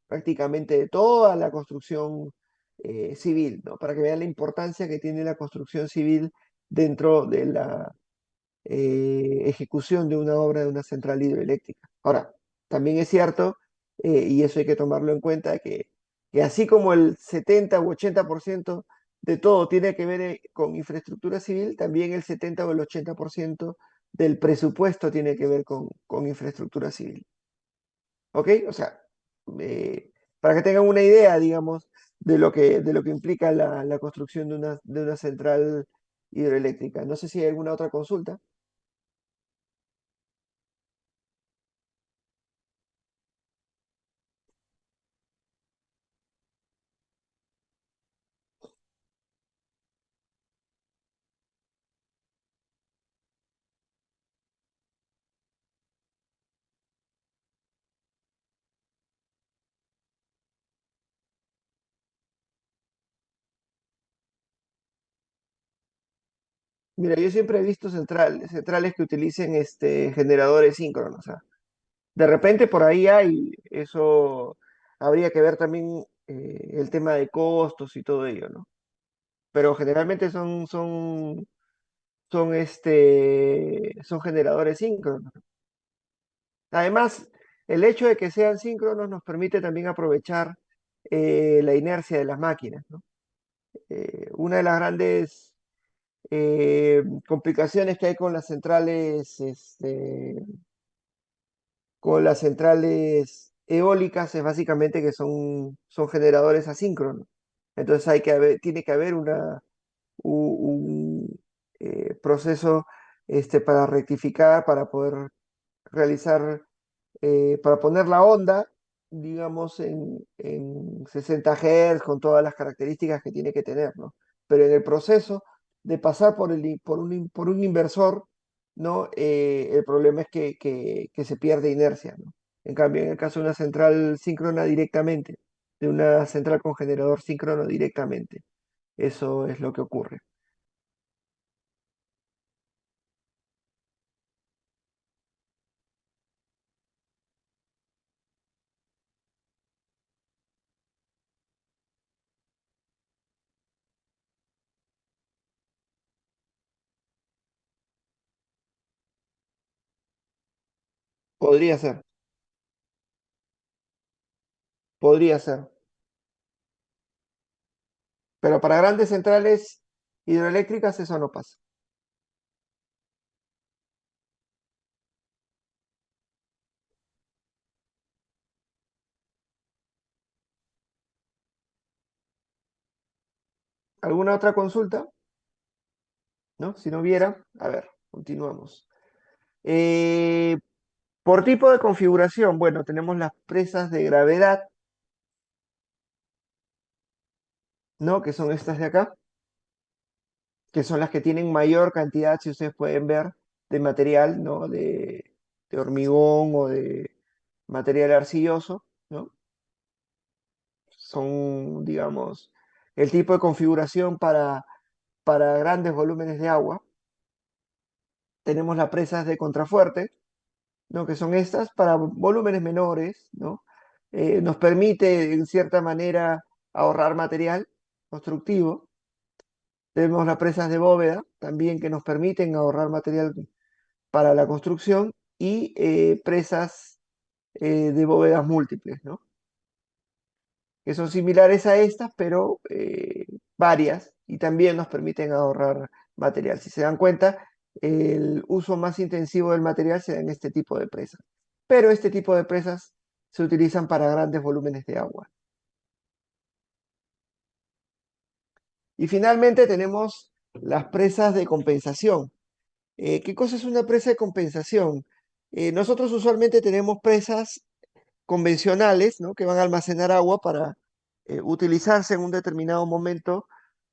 prácticamente de toda la construcción civil, ¿no? Para que vean la importancia que tiene la construcción civil dentro de la ejecución de una obra de una central hidroeléctrica. Ahora, también es cierto, y eso hay que tomarlo en cuenta, que así como el 70 u 80% de todo tiene que ver con infraestructura civil, también el 70 o el 80% del presupuesto tiene que ver con infraestructura civil. ¿Ok? O sea, para que tengan una idea, digamos, de lo que implica la construcción de una central hidroeléctrica. No sé si hay alguna otra consulta. Mira, yo siempre he visto centrales que utilicen generadores síncronos. O sea, de repente por ahí hay, eso habría que ver también el tema de costos y todo ello, ¿no? Pero generalmente son generadores síncronos. Además, el hecho de que sean síncronos nos permite también aprovechar la inercia de las máquinas, ¿no? Una de las grandes complicaciones que hay con las centrales eólicas es básicamente que son generadores asíncronos. Entonces tiene que haber un proceso para rectificar, para poder realizar, para poner la onda, digamos, en 60 Hz con todas las características que tiene que tener, ¿no? Pero en el proceso de pasar por un inversor, ¿no? El problema es que se pierde inercia, ¿no? En cambio, en el caso de una central síncrona directamente, de una central con generador síncrono directamente, eso es lo que ocurre. Podría ser, podría ser. Pero para grandes centrales hidroeléctricas eso no pasa. ¿Alguna otra consulta? ¿No? Si no hubiera, a ver, continuamos. Eh, por tipo de configuración, bueno, tenemos las presas de gravedad, ¿no? Que son estas de acá, que son las que tienen mayor cantidad, si ustedes pueden ver, de material, ¿no? De hormigón o de material arcilloso, ¿no? Son, digamos, el tipo de configuración para grandes volúmenes de agua. Tenemos las presas de contrafuerte, ¿no? Que son estas para volúmenes menores, ¿no? Nos permite, en cierta manera, ahorrar material constructivo. Tenemos las presas de bóveda, también que nos permiten ahorrar material para la construcción, y presas de bóvedas múltiples, ¿no? Que son similares a estas, pero varias, y también nos permiten ahorrar material. Si se dan cuenta, el uso más intensivo del material se da en este tipo de presas. Pero este tipo de presas se utilizan para grandes volúmenes de agua. Y finalmente tenemos las presas de compensación. ¿Qué cosa es una presa de compensación? Nosotros usualmente tenemos presas convencionales, ¿no? Que van a almacenar agua para utilizarse en un determinado momento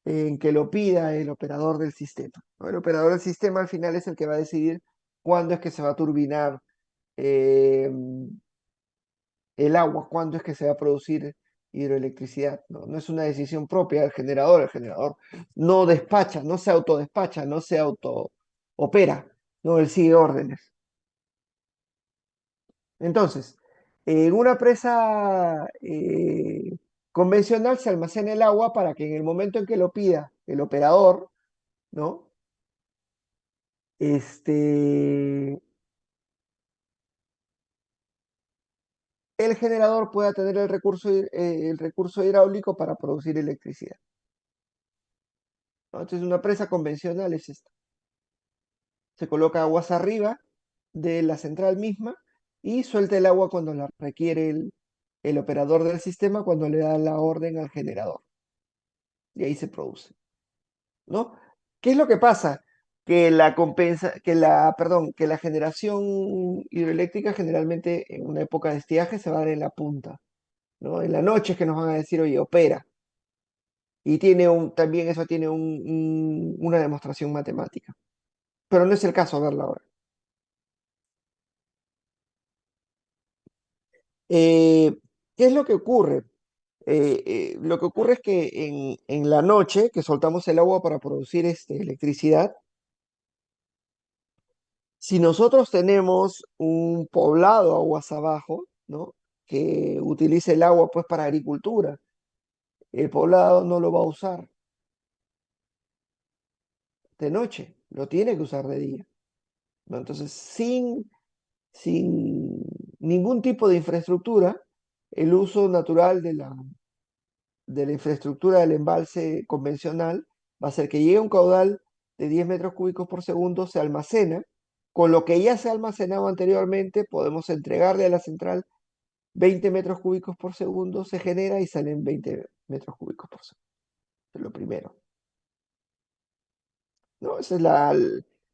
en que lo pida el operador del sistema, ¿no? El operador del sistema al final es el que va a decidir cuándo es que se va a turbinar eh, el agua, cuándo es que se va a producir hidroelectricidad, ¿no? No es una decisión propia del generador, el generador no despacha, no se autodespacha, no se autoopera, ¿no? Él sigue órdenes. Entonces, en una presa convencional se almacena el agua para que en el momento en que lo pida el operador, ¿no? Este, el generador pueda tener el recurso hidráulico para producir electricidad, ¿no? Entonces, una presa convencional es esta. Se coloca aguas arriba de la central misma y suelta el agua cuando la requiere el operador del sistema, cuando le da la orden al generador. Y ahí se produce, ¿no? ¿Qué es lo que pasa? Que la generación hidroeléctrica generalmente en una época de estiaje se va a dar en la punta, ¿no? En la noche es que nos van a decir, oye, opera. Y también eso tiene una demostración matemática. Pero no es el caso, a verla ahora. Eh, ¿Qué es lo que ocurre? Lo que ocurre es que en la noche que soltamos el agua para producir electricidad, Si nosotros tenemos un poblado aguas abajo, ¿no? Que utilice el agua pues para agricultura, el poblado no lo va a usar de noche, lo tiene que usar de día, ¿no? Entonces, sin ningún tipo de infraestructura, el uso natural de la infraestructura del embalse convencional va a ser que llegue un caudal de 10 metros cúbicos por segundo, se almacena, con lo que ya se ha almacenado anteriormente, podemos entregarle a la central 20 metros cúbicos por segundo, se genera y salen 20 metros cúbicos por segundo. Es lo primero, ¿no? Esa es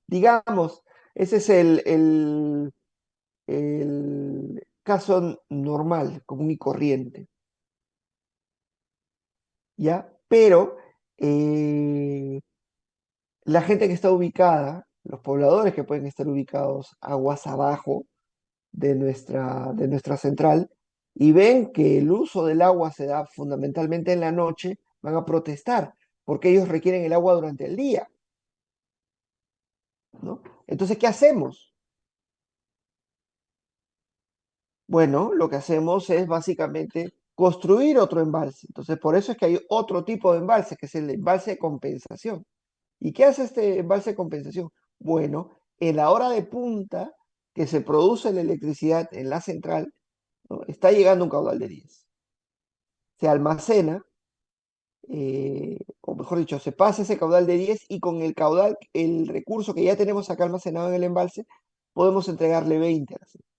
digamos, ese es el caso normal, común y corriente, ¿ya? Pero la gente que está ubicada, los pobladores que pueden estar ubicados aguas abajo de nuestra central, y ven que el uso del agua se da fundamentalmente en la noche, van a protestar, porque ellos requieren el agua durante el día, ¿no? Entonces, ¿qué hacemos? Bueno, lo que hacemos es básicamente construir otro embalse. Entonces, por eso es que hay otro tipo de embalse, que es el embalse de compensación. ¿Y qué hace este embalse de compensación? Bueno, en la hora de punta que se produce la electricidad en la central, ¿no? Está llegando un caudal de 10. Se almacena, o mejor dicho, se pasa ese caudal de 10 y con el caudal, el recurso que ya tenemos acá almacenado en el embalse, podemos entregarle 20 a la central.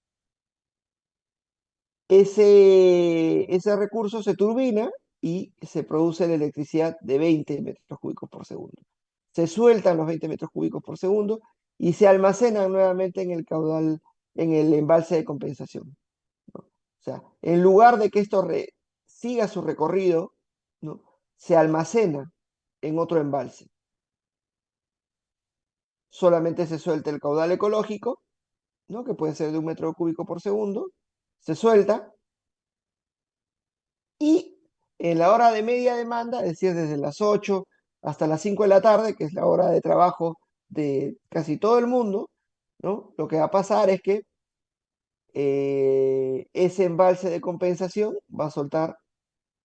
Ese recurso se turbina y se produce la electricidad de 20 metros cúbicos por segundo. Se sueltan los 20 metros cúbicos por segundo y se almacenan nuevamente en el caudal, en el embalse de compensación, ¿no? O sea, en lugar de que esto siga su recorrido, ¿no? Se almacena en otro embalse. Solamente se suelta el caudal ecológico, ¿no? Que puede ser de 1 metro cúbico por segundo, se suelta. Y en la hora de media demanda, es decir, desde las 8 hasta las 5 de la tarde, que es la hora de trabajo de casi todo el mundo, ¿no? Lo que va a pasar es que ese embalse de compensación va a soltar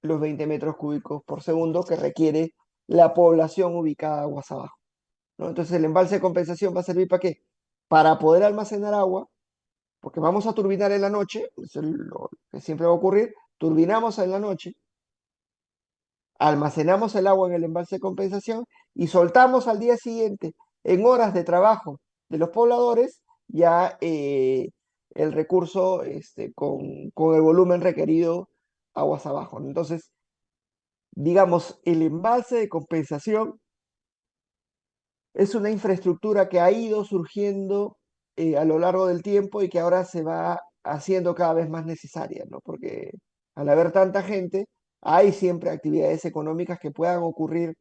los 20 metros cúbicos por segundo que requiere la población ubicada aguas abajo, ¿no? Entonces el embalse de compensación va a servir ¿para qué? Para poder almacenar agua, porque vamos a turbinar en la noche, eso es lo que siempre va a ocurrir, turbinamos en la noche, almacenamos el agua en el embalse de compensación y soltamos al día siguiente, en horas de trabajo de los pobladores, ya el recurso con el volumen requerido aguas abajo, ¿no? Entonces, digamos, el embalse de compensación es una infraestructura que ha ido surgiendo a lo largo del tiempo y que ahora se va haciendo cada vez más necesaria, ¿no? Porque al haber tanta gente, hay siempre actividades económicas que puedan ocurrir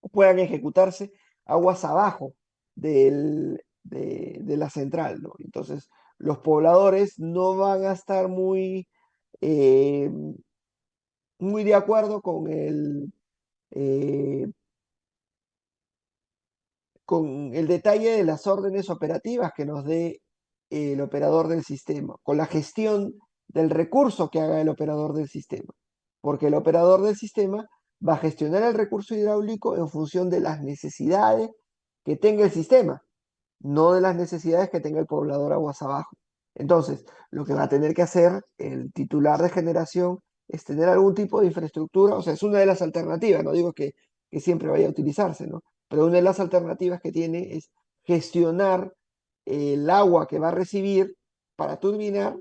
o puedan ejecutarse aguas abajo de la central, ¿no? Entonces, los pobladores no van a estar eh, muy de acuerdo eh, con el detalle de las órdenes operativas que nos dé el operador del sistema, con la gestión del recurso que haga el operador del sistema, porque el operador del sistema va a gestionar el recurso hidráulico en función de las necesidades que tenga el sistema, no de las necesidades que tenga el poblador aguas abajo. Entonces, lo que va a tener que hacer el titular de generación es tener algún tipo de infraestructura, o sea, es una de las alternativas, no digo que siempre vaya a utilizarse, ¿no? Pero una de las alternativas que tiene es gestionar el agua que va a recibir para turbinar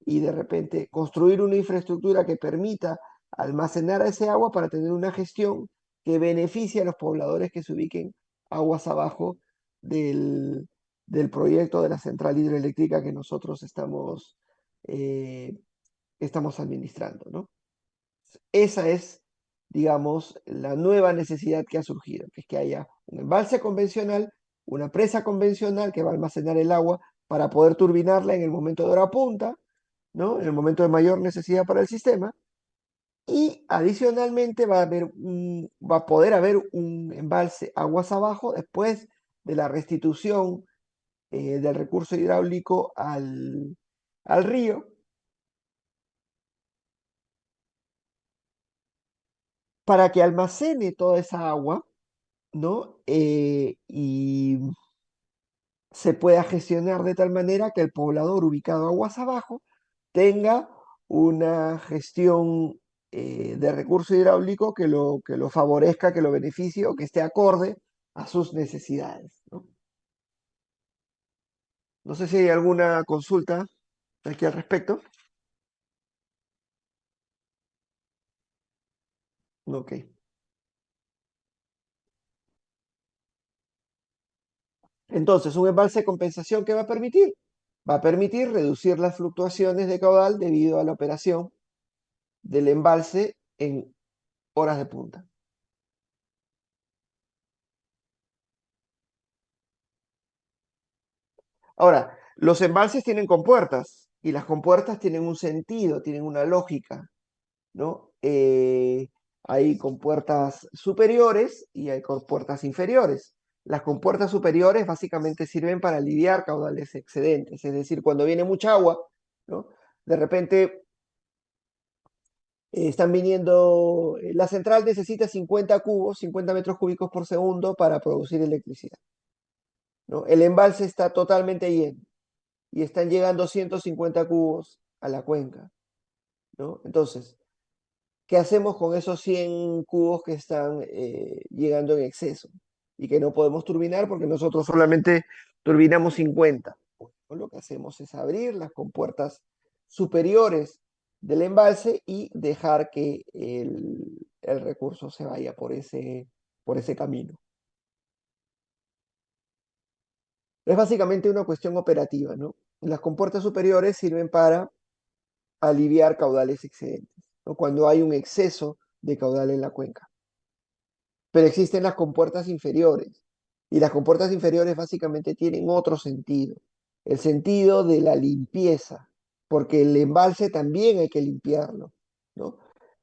y de repente construir una infraestructura que permita almacenar ese agua para tener una gestión que beneficie a los pobladores que se ubiquen aguas abajo del, del proyecto de la central hidroeléctrica que nosotros eh, estamos administrando, ¿no? Esa es, digamos, la nueva necesidad que ha surgido, que es que haya un embalse convencional, una presa convencional que va a almacenar el agua para poder turbinarla en el momento de hora punta, ¿no? En el momento de mayor necesidad para el sistema. Y adicionalmente va a poder haber un embalse aguas abajo después de la restitución del recurso hidráulico al río para que almacene toda esa agua, ¿no? Y se pueda gestionar de tal manera que el poblador ubicado aguas abajo tenga una gestión de recurso hidráulico que lo favorezca, que lo beneficie o que esté acorde a sus necesidades, ¿no? No sé si hay alguna consulta aquí al respecto. Ok. Entonces, un embalse de compensación, ¿qué va a permitir? Va a permitir reducir las fluctuaciones de caudal debido a la operación del embalse en horas de punta. Ahora, los embalses tienen compuertas y las compuertas tienen un sentido, tienen una lógica, ¿no? Hay compuertas superiores y hay compuertas inferiores. Las compuertas superiores básicamente sirven para lidiar caudales excedentes, es decir, cuando viene mucha agua, ¿no? De repente están viniendo, la central necesita 50 cubos, 50 metros cúbicos por segundo para producir electricidad, ¿no? El embalse está totalmente lleno y están llegando 150 cubos a la cuenca, ¿no? Entonces, ¿qué hacemos con esos 100 cubos que están llegando en exceso y que no podemos turbinar porque nosotros solamente turbinamos 50? Pues, lo que hacemos es abrir las compuertas superiores del embalse y dejar que el recurso se vaya por ese camino. Es básicamente una cuestión operativa, ¿no? Las compuertas superiores sirven para aliviar caudales excedentes, ¿no? Cuando hay un exceso de caudal en la cuenca. Pero existen las compuertas inferiores, y las compuertas inferiores básicamente tienen otro sentido, el sentido de la limpieza, porque el embalse también hay que limpiarlo, ¿no?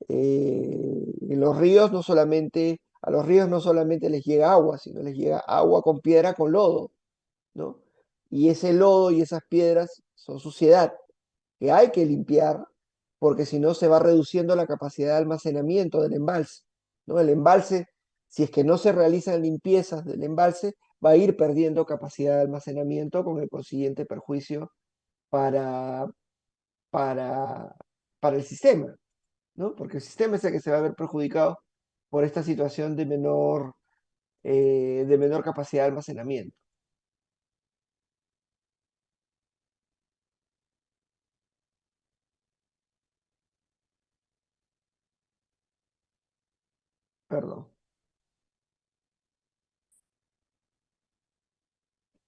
En los ríos no solamente, a los ríos no solamente les llega agua, sino les llega agua con piedra, con lodo, ¿no? Y ese lodo y esas piedras son suciedad que hay que limpiar, porque si no se va reduciendo la capacidad de almacenamiento del embalse, ¿no? El embalse, si es que no se realizan limpiezas del embalse, va a ir perdiendo capacidad de almacenamiento con el consiguiente perjuicio para, para, para el sistema, ¿no? Porque el sistema es el que se va a ver perjudicado por esta situación de menor capacidad de almacenamiento. Perdón.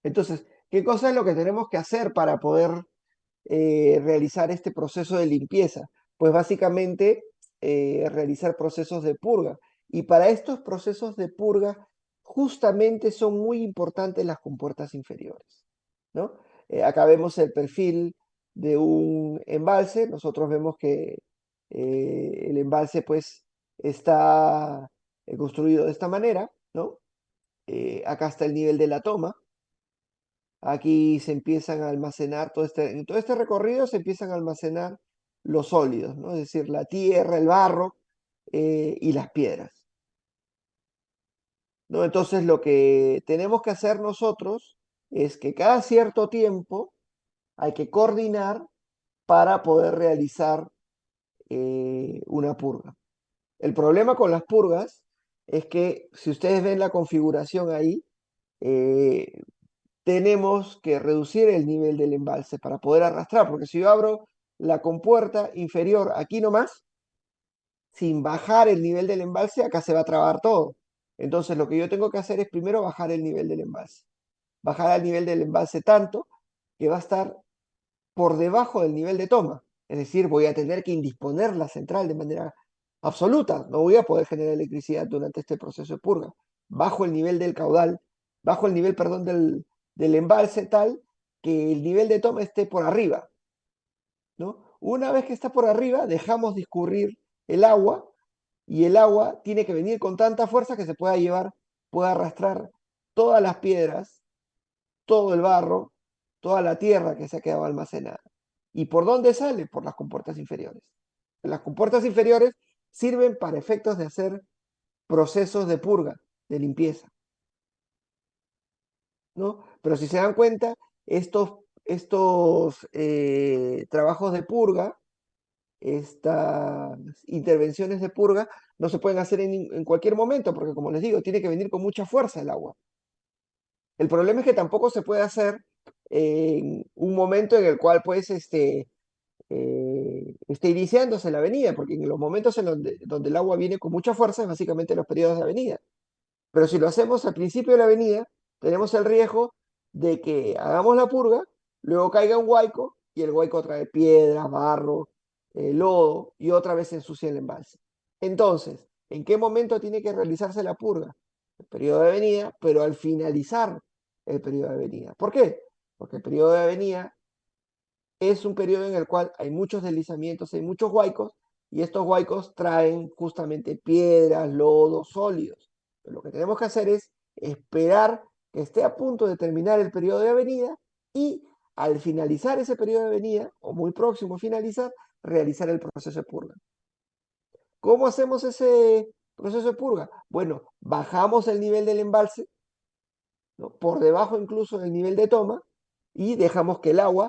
Entonces, ¿qué cosa es lo que tenemos que hacer para poder realizar este proceso de limpieza? Pues básicamente realizar procesos de purga. Y para estos procesos de purga, justamente son muy importantes las compuertas inferiores, ¿no? Acá vemos el perfil de un embalse. Nosotros vemos que el embalse pues está construido de esta manera, ¿no? Acá está el nivel de la toma. Aquí se empiezan a almacenar, en todo este recorrido se empiezan a almacenar los sólidos, ¿no? Es decir, la tierra, el barro y las piedras, ¿no? Entonces lo que tenemos que hacer nosotros es que cada cierto tiempo hay que coordinar para poder realizar una purga. El problema con las purgas es que si ustedes ven la configuración ahí, eh, tenemos que reducir el nivel del embalse para poder arrastrar, porque si yo abro la compuerta inferior aquí nomás, sin bajar el nivel del embalse, acá se va a trabar todo. Entonces lo que yo tengo que hacer es primero bajar el nivel del embalse. Bajar al nivel del embalse tanto que va a estar por debajo del nivel de toma. Es decir, voy a tener que indisponer la central de manera absoluta. No voy a poder generar electricidad durante este proceso de purga. Bajo el nivel del caudal, bajo el nivel, perdón, del embalse tal que el nivel de toma esté por arriba, ¿no? Una vez que está por arriba, dejamos discurrir el agua y el agua tiene que venir con tanta fuerza que se pueda llevar, pueda arrastrar todas las piedras todo el barro, toda la tierra que se ha quedado almacenada. ¿Y por dónde sale? Por las compuertas inferiores. Las compuertas inferiores sirven para efectos de hacer procesos de purga, de limpieza, ¿no? Pero si se dan cuenta, estos trabajos de purga, estas intervenciones de purga, no se pueden hacer en cualquier momento, porque como les digo, tiene que venir con mucha fuerza el agua. El problema es que tampoco se puede hacer en un momento en el cual pues esté iniciándose la avenida, porque en los momentos en donde el agua viene con mucha fuerza es básicamente los periodos de avenida. Pero si lo hacemos al principio de la avenida, tenemos el riesgo de que hagamos la purga, luego caiga un huaico y el huaico trae piedras, barro, lodo y otra vez se ensucia el embalse. Entonces, ¿en qué momento tiene que realizarse la purga? El periodo de avenida, pero al finalizar el periodo de avenida. ¿Por qué? Porque el periodo de avenida es un periodo en el cual hay muchos deslizamientos, hay muchos huaicos, y estos huaicos traen justamente piedras, lodos, sólidos. Pero lo que tenemos que hacer es esperar que esté a punto de terminar el periodo de avenida y al finalizar ese periodo de avenida, o muy próximo a finalizar, realizar el proceso de purga. ¿Cómo hacemos ese proceso de purga? Bueno, bajamos el nivel del embalse, ¿no? Por debajo incluso del nivel de toma, y dejamos que el agua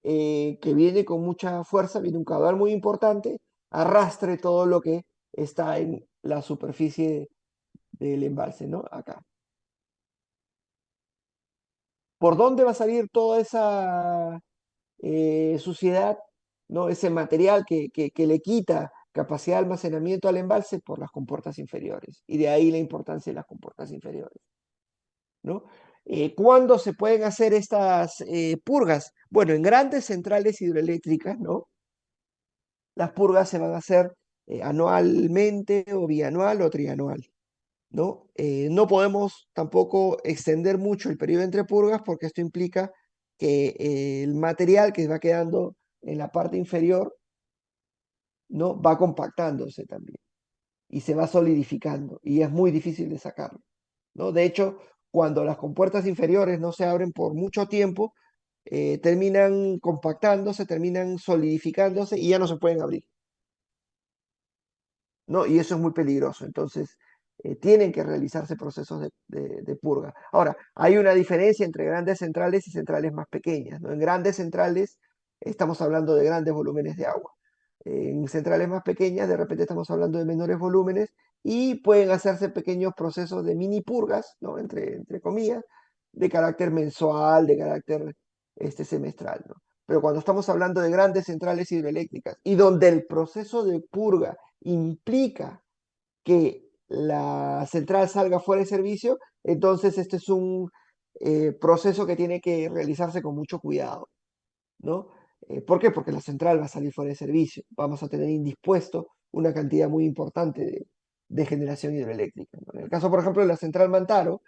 que viene con mucha fuerza, viene un caudal muy importante, arrastre todo lo que está en la superficie del embalse, ¿no? Acá. ¿Por dónde va a salir toda esa suciedad, ¿no? Ese material que le quita capacidad de almacenamiento al embalse? Por las compuertas inferiores. Y de ahí la importancia de las compuertas inferiores, ¿no? ¿Cuándo se pueden hacer estas purgas? Bueno, en grandes centrales hidroeléctricas, ¿no? Las purgas se van a hacer anualmente o bianual o trianual, ¿no? No podemos tampoco extender mucho el periodo entre purgas porque esto implica que el material que va quedando en la parte inferior, ¿no? Va compactándose también y se va solidificando y es muy difícil de sacarlo, ¿no? De hecho, cuando las compuertas inferiores no se abren por mucho tiempo, terminan compactándose, terminan solidificándose y ya no se pueden abrir. ¿No? Y eso es muy peligroso. Entonces, tienen que realizarse procesos de purga. Ahora, hay una diferencia entre grandes centrales y centrales más pequeñas, ¿no? En grandes centrales estamos hablando de grandes volúmenes de agua. En centrales más pequeñas, de repente estamos hablando de menores volúmenes y pueden hacerse pequeños procesos de mini purgas, ¿no? Entre comillas, de carácter mensual, de carácter semestral, ¿no? Pero cuando estamos hablando de grandes centrales hidroeléctricas y donde el proceso de purga implica que la central salga fuera de servicio, entonces este es un proceso que tiene que realizarse con mucho cuidado, ¿no? ¿Por qué? Porque la central va a salir fuera de servicio. Vamos a tener indispuesto una cantidad muy importante de generación hidroeléctrica, ¿no? En el caso, por ejemplo, de la central Mantaro,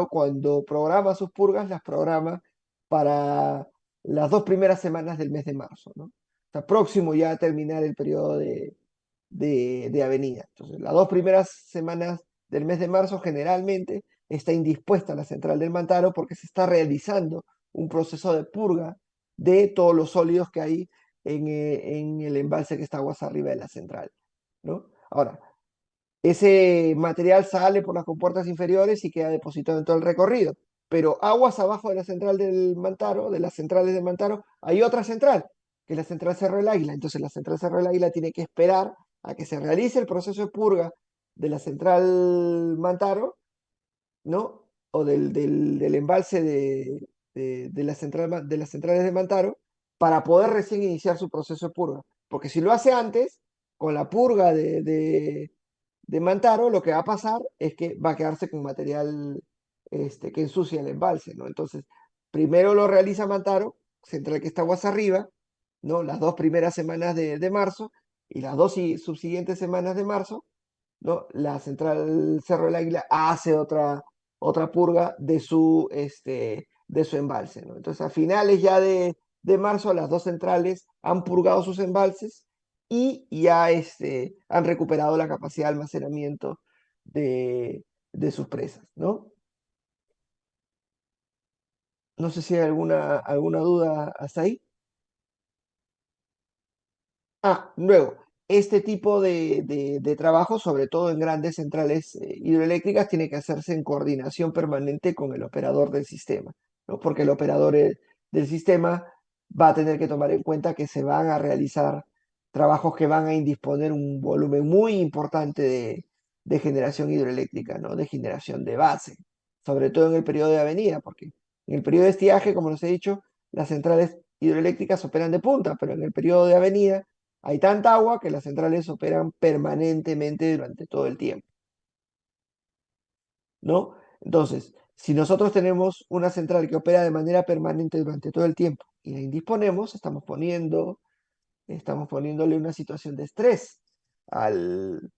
cuando programa sus purgas, las programa para las 2 primeras semanas del mes de marzo, ¿no? Está próximo ya a terminar el periodo de avenida. Entonces, las 2 primeras semanas del mes de marzo generalmente está indispuesta la central del Mantaro porque se está realizando un proceso de purga de todos los sólidos que hay en el embalse que está aguas arriba de la central, ¿no? Ahora, ese material sale por las compuertas inferiores y queda depositado en todo el recorrido. Pero aguas abajo de la central del Mantaro, de las centrales del Mantaro, hay otra central, que es la central Cerro del Águila. Entonces la central Cerro del Águila tiene que esperar a que se realice el proceso de purga de la central Mantaro, ¿no? O del embalse de la central, de las centrales de Mantaro, para poder recién iniciar su proceso de purga. Porque si lo hace antes, con la purga de Mantaro, lo que va a pasar es que va a quedarse con material que ensucia el embalse, ¿no? Entonces, primero lo realiza Mantaro, central que está aguas arriba, ¿no? Las 2 primeras semanas de marzo y las subsiguientes semanas de marzo, ¿no? La central Cerro del Águila hace otra purga de su embalse, ¿no? Entonces, a finales ya de marzo, las dos centrales han purgado sus embalses y ya han recuperado la capacidad de almacenamiento de sus presas, ¿no? No sé si hay alguna duda hasta ahí. Luego, este tipo de trabajo, sobre todo en grandes centrales hidroeléctricas, tiene que hacerse en coordinación permanente con el operador del sistema, ¿no? Porque el operador del sistema va a tener que tomar en cuenta que se van a realizar trabajos que van a indisponer un volumen muy importante de generación hidroeléctrica, ¿no? De generación de base, sobre todo en el periodo de avenida, porque en el periodo de estiaje, como les he dicho, las centrales hidroeléctricas operan de punta, pero en el periodo de avenida hay tanta agua que las centrales operan permanentemente durante todo el tiempo, ¿no? Entonces, si nosotros tenemos una central que opera de manera permanente durante todo el tiempo y la indisponemos, estamos poniéndole una situación de estrés al,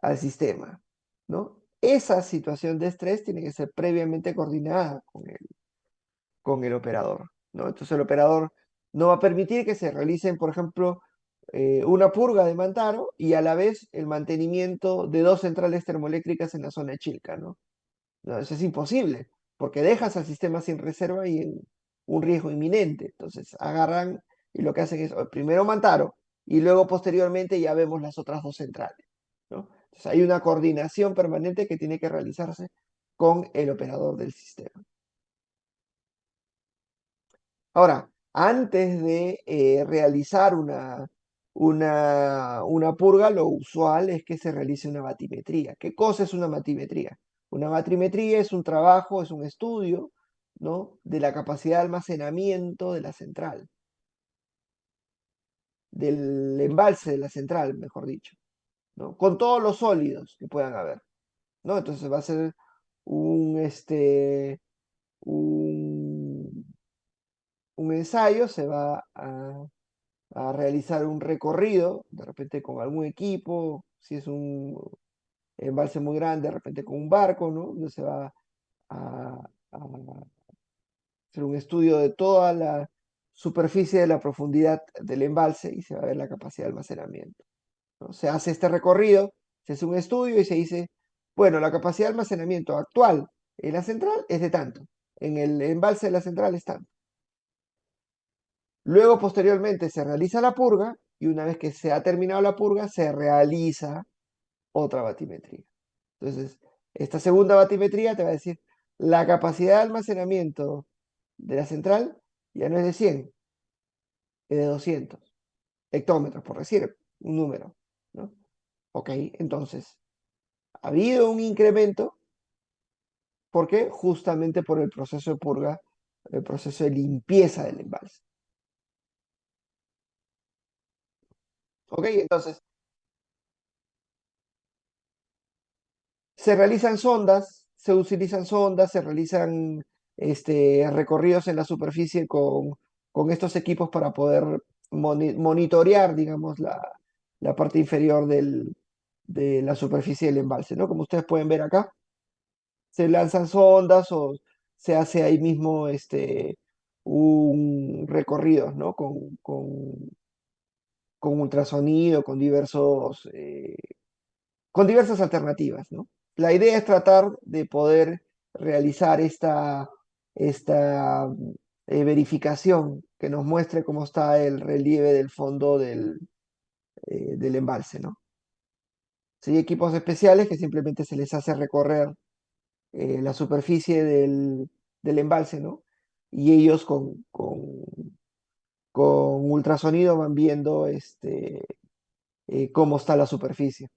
al sistema, ¿no? Esa situación de estrés tiene que ser previamente coordinada con el operador, ¿no? Entonces el operador no va a permitir que se realicen, por ejemplo, una purga de Mantaro y a la vez el mantenimiento de dos centrales termoeléctricas en la zona de Chilca, ¿no? No, eso es imposible, porque dejas al sistema sin reserva y en un riesgo inminente. Entonces agarran y lo que hacen es primero Mantaro y luego posteriormente ya vemos las otras dos centrales, ¿no? Entonces hay una coordinación permanente que tiene que realizarse con el operador del sistema. Ahora, antes de realizar una purga, lo usual es que se realice una batimetría. ¿Qué cosa es una batimetría? Una batimetría es un trabajo, es un estudio, ¿no? De la capacidad de almacenamiento de la central, del embalse de la central, mejor dicho, ¿no? Con todos los sólidos que puedan haber, ¿no? Entonces va a ser un, este, un, un ensayo, se va a realizar un recorrido, de repente con algún equipo, si es un embalse muy grande, de repente con un barco, ¿no? Donde se va a hacer un estudio de toda la superficie de la profundidad del embalse y se va a ver la capacidad de almacenamiento, ¿no? Se hace este recorrido, se hace un estudio y se dice, bueno, la capacidad de almacenamiento actual en la central es de tanto, en el embalse de la central es tanto. Luego, posteriormente, se realiza la purga y una vez que se ha terminado la purga, se realiza otra batimetría. Entonces, esta segunda batimetría te va a decir la capacidad de almacenamiento de la central ya no es de 100, es de 200 hectómetros, por decir un número, ¿no? Ok, entonces, ha habido un incremento, ¿por qué? Justamente por el proceso de purga, el proceso de limpieza del embalse. Ok, entonces, se realizan sondas, se utilizan sondas, se realizan recorridos en la superficie con estos equipos para poder monitorear, digamos, la parte inferior de la superficie del embalse, ¿no? Como ustedes pueden ver acá, se lanzan sondas o se hace ahí mismo un recorrido, ¿no? Con ultrasonido, con diversas alternativas, ¿no? La idea es tratar de poder realizar esta verificación que nos muestre cómo está el relieve del fondo del embalse, ¿no? Sí, hay equipos especiales que simplemente se les hace recorrer la superficie del embalse, ¿no? Y ellos con ultrasonido van viendo cómo está la superficie.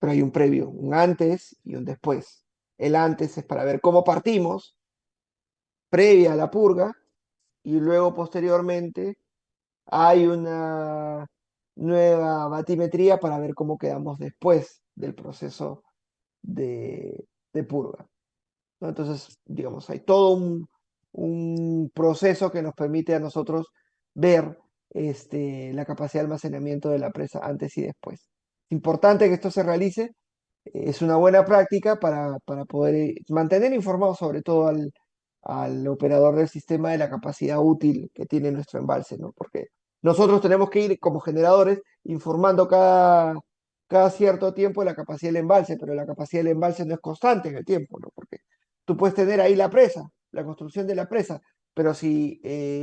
Pero hay un previo, un antes y un después. El antes es para ver cómo partimos, previa a la purga, y luego posteriormente hay una nueva batimetría para ver cómo quedamos después del proceso de purga, ¿no? Entonces, digamos, hay todo un proceso que nos permite a nosotros ver la capacidad de almacenamiento de la presa antes y después. Es importante que esto se realice, es una buena práctica para poder mantener informado sobre todo al operador del sistema de la capacidad útil que tiene nuestro embalse, ¿no? Porque nosotros tenemos que ir como generadores informando cada cierto tiempo de la capacidad del embalse, pero la capacidad del embalse no es constante en el tiempo, ¿no? Porque tú puedes tener ahí la construcción de la presa, pero si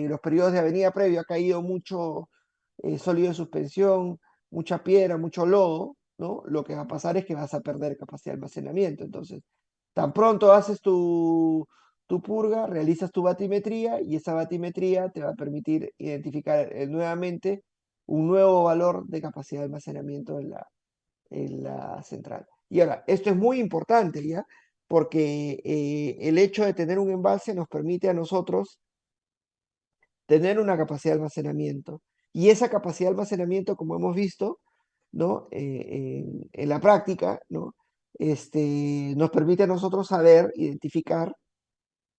los periodos de avenida previo ha caído mucho sólido de suspensión, mucha piedra, mucho lodo, ¿no? Lo que va a pasar es que vas a perder capacidad de almacenamiento. Entonces, tan pronto haces tu purga, realizas tu batimetría y esa batimetría te va a permitir identificar nuevamente un nuevo valor de capacidad de almacenamiento en la central. Y ahora, esto es muy importante, ¿ya? Porque el hecho de tener un embalse nos permite a nosotros tener una capacidad de almacenamiento. Y esa capacidad de almacenamiento, como hemos visto, ¿no? En la práctica, ¿no? Nos permite a nosotros saber, identificar,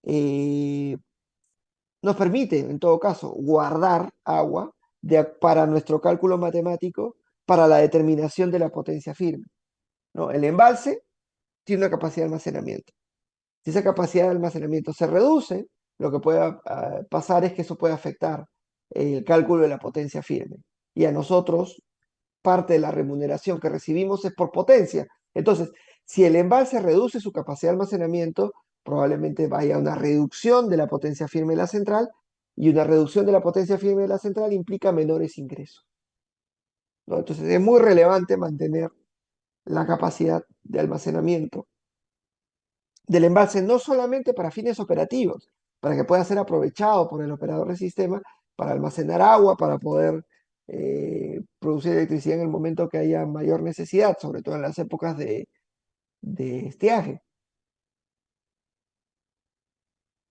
eh, nos permite, en todo caso, guardar agua para nuestro cálculo matemático para la determinación de la potencia firme, ¿no? El embalse tiene una capacidad de almacenamiento. Si esa capacidad de almacenamiento se reduce, lo que puede pasar es que eso puede afectar el cálculo de la potencia firme. Y a nosotros, parte de la remuneración que recibimos es por potencia. Entonces, si el embalse reduce su capacidad de almacenamiento, probablemente vaya una reducción de la potencia firme de la central, y una reducción de la potencia firme de la central implica menores ingresos, ¿no? Entonces, es muy relevante mantener la capacidad de almacenamiento del embalse, no solamente para fines operativos, para que pueda ser aprovechado por el operador del sistema para almacenar agua, para poder producir electricidad en el momento que haya mayor necesidad, sobre todo en las épocas de estiaje,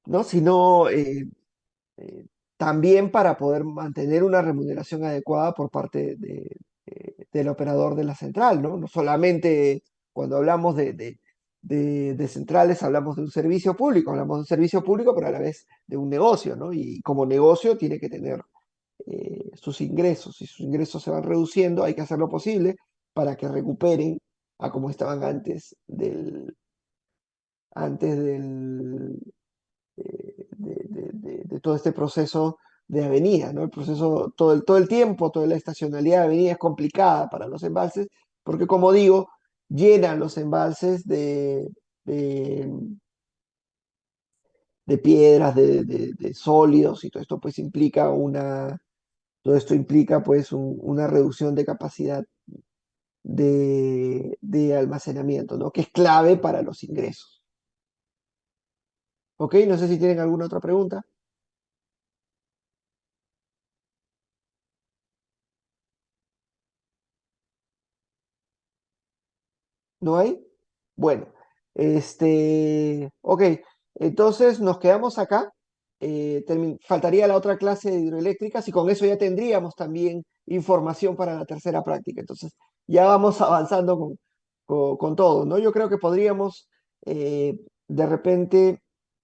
¿no? Sino eh, también para poder mantener una remuneración adecuada por parte del operador de la central, ¿no? No solamente cuando hablamos de centrales hablamos de un servicio público, hablamos de un servicio público, pero a la vez de un negocio, ¿no? Y como negocio tiene que tener sus ingresos. Si sus ingresos se van reduciendo, hay que hacer lo posible para que recuperen a como estaban antes del, de todo este proceso de avenida, ¿no? El proceso, todo el tiempo, toda la estacionalidad de avenida es complicada para los embalses, porque como digo, llenan los embalses de, de piedras, de sólidos, y todo esto pues implica todo esto implica pues una reducción de capacidad de almacenamiento, ¿no? Que es clave para los ingresos. ¿Ok? No sé si tienen alguna otra pregunta. ¿No hay? Bueno, ok, entonces nos quedamos acá. Faltaría la otra clase de hidroeléctricas y con eso ya tendríamos también información para la tercera práctica. Entonces, ya vamos avanzando con todo, ¿no? Yo creo que podríamos de repente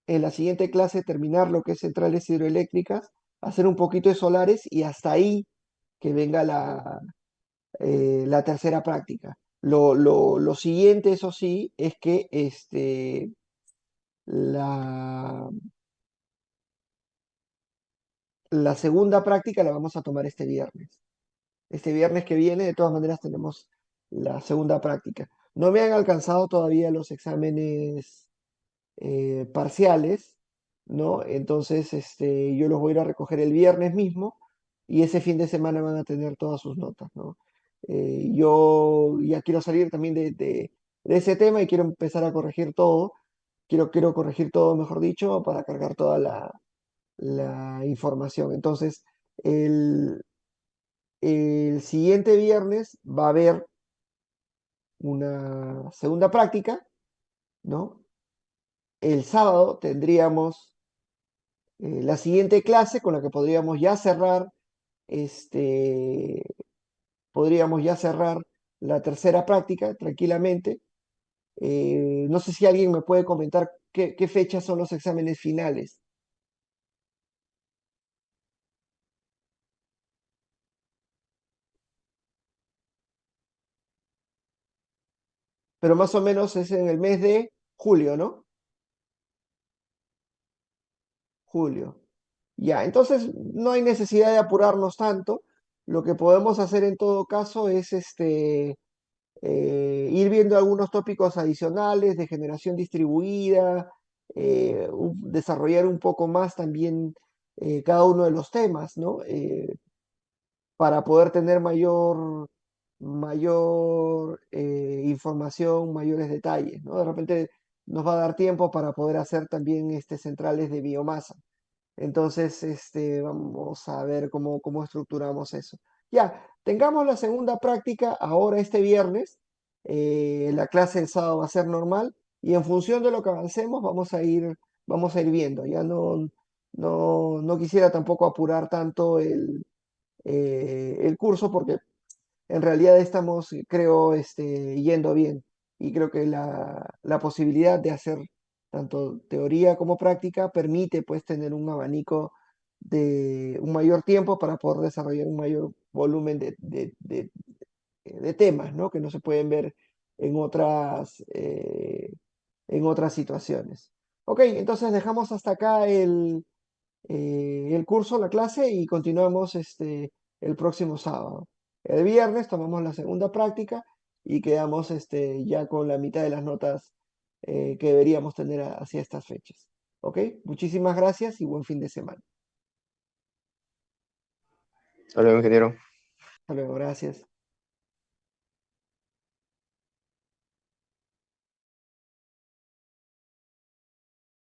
en la siguiente clase terminar lo que es centrales hidroeléctricas, hacer un poquito de solares y hasta ahí que venga la tercera práctica. Lo siguiente, eso sí, es que la, la segunda práctica la vamos a tomar este viernes. Este viernes que viene, de todas maneras, tenemos la segunda práctica. No me han alcanzado todavía los exámenes parciales, ¿no? Entonces, yo los voy a ir a recoger el viernes mismo y ese fin de semana van a tener todas sus notas, ¿no? Yo ya quiero salir también de ese tema y quiero empezar a corregir todo. Quiero corregir todo, mejor dicho, para cargar toda la información. Entonces, el, el siguiente viernes va a haber una segunda práctica, ¿no? El sábado tendríamos la siguiente clase con la que este, podríamos ya cerrar la tercera práctica tranquilamente. No sé si alguien me puede comentar qué fechas son los exámenes finales, pero más o menos es en el mes de julio, ¿no? Julio. Ya, entonces no hay necesidad de apurarnos tanto. Lo que podemos hacer en todo caso es ir viendo algunos tópicos adicionales de generación distribuida, desarrollar un poco más también cada uno de los temas, ¿no? Para poder tener mayor información, mayores detalles, ¿no? De repente nos va a dar tiempo para poder hacer también centrales de biomasa. Entonces, vamos a ver cómo estructuramos eso. Ya, tengamos la segunda práctica ahora este viernes. La clase del sábado va a ser normal y en función de lo que avancemos vamos a ir viendo. Ya no quisiera tampoco apurar tanto el curso porque en realidad estamos, creo, yendo bien. Y creo que la posibilidad de hacer tanto teoría como práctica permite pues tener un abanico de un mayor tiempo para poder desarrollar un mayor volumen de temas, ¿no? Que no se pueden ver en otras situaciones. Ok, entonces dejamos hasta acá el curso, la clase y continuamos el próximo sábado. El viernes tomamos la segunda práctica y quedamos ya con la mitad de las notas que deberíamos tener hacia estas fechas. ¿Ok? Muchísimas gracias y buen fin de semana. Hasta luego, ingeniero. Hasta luego, gracias.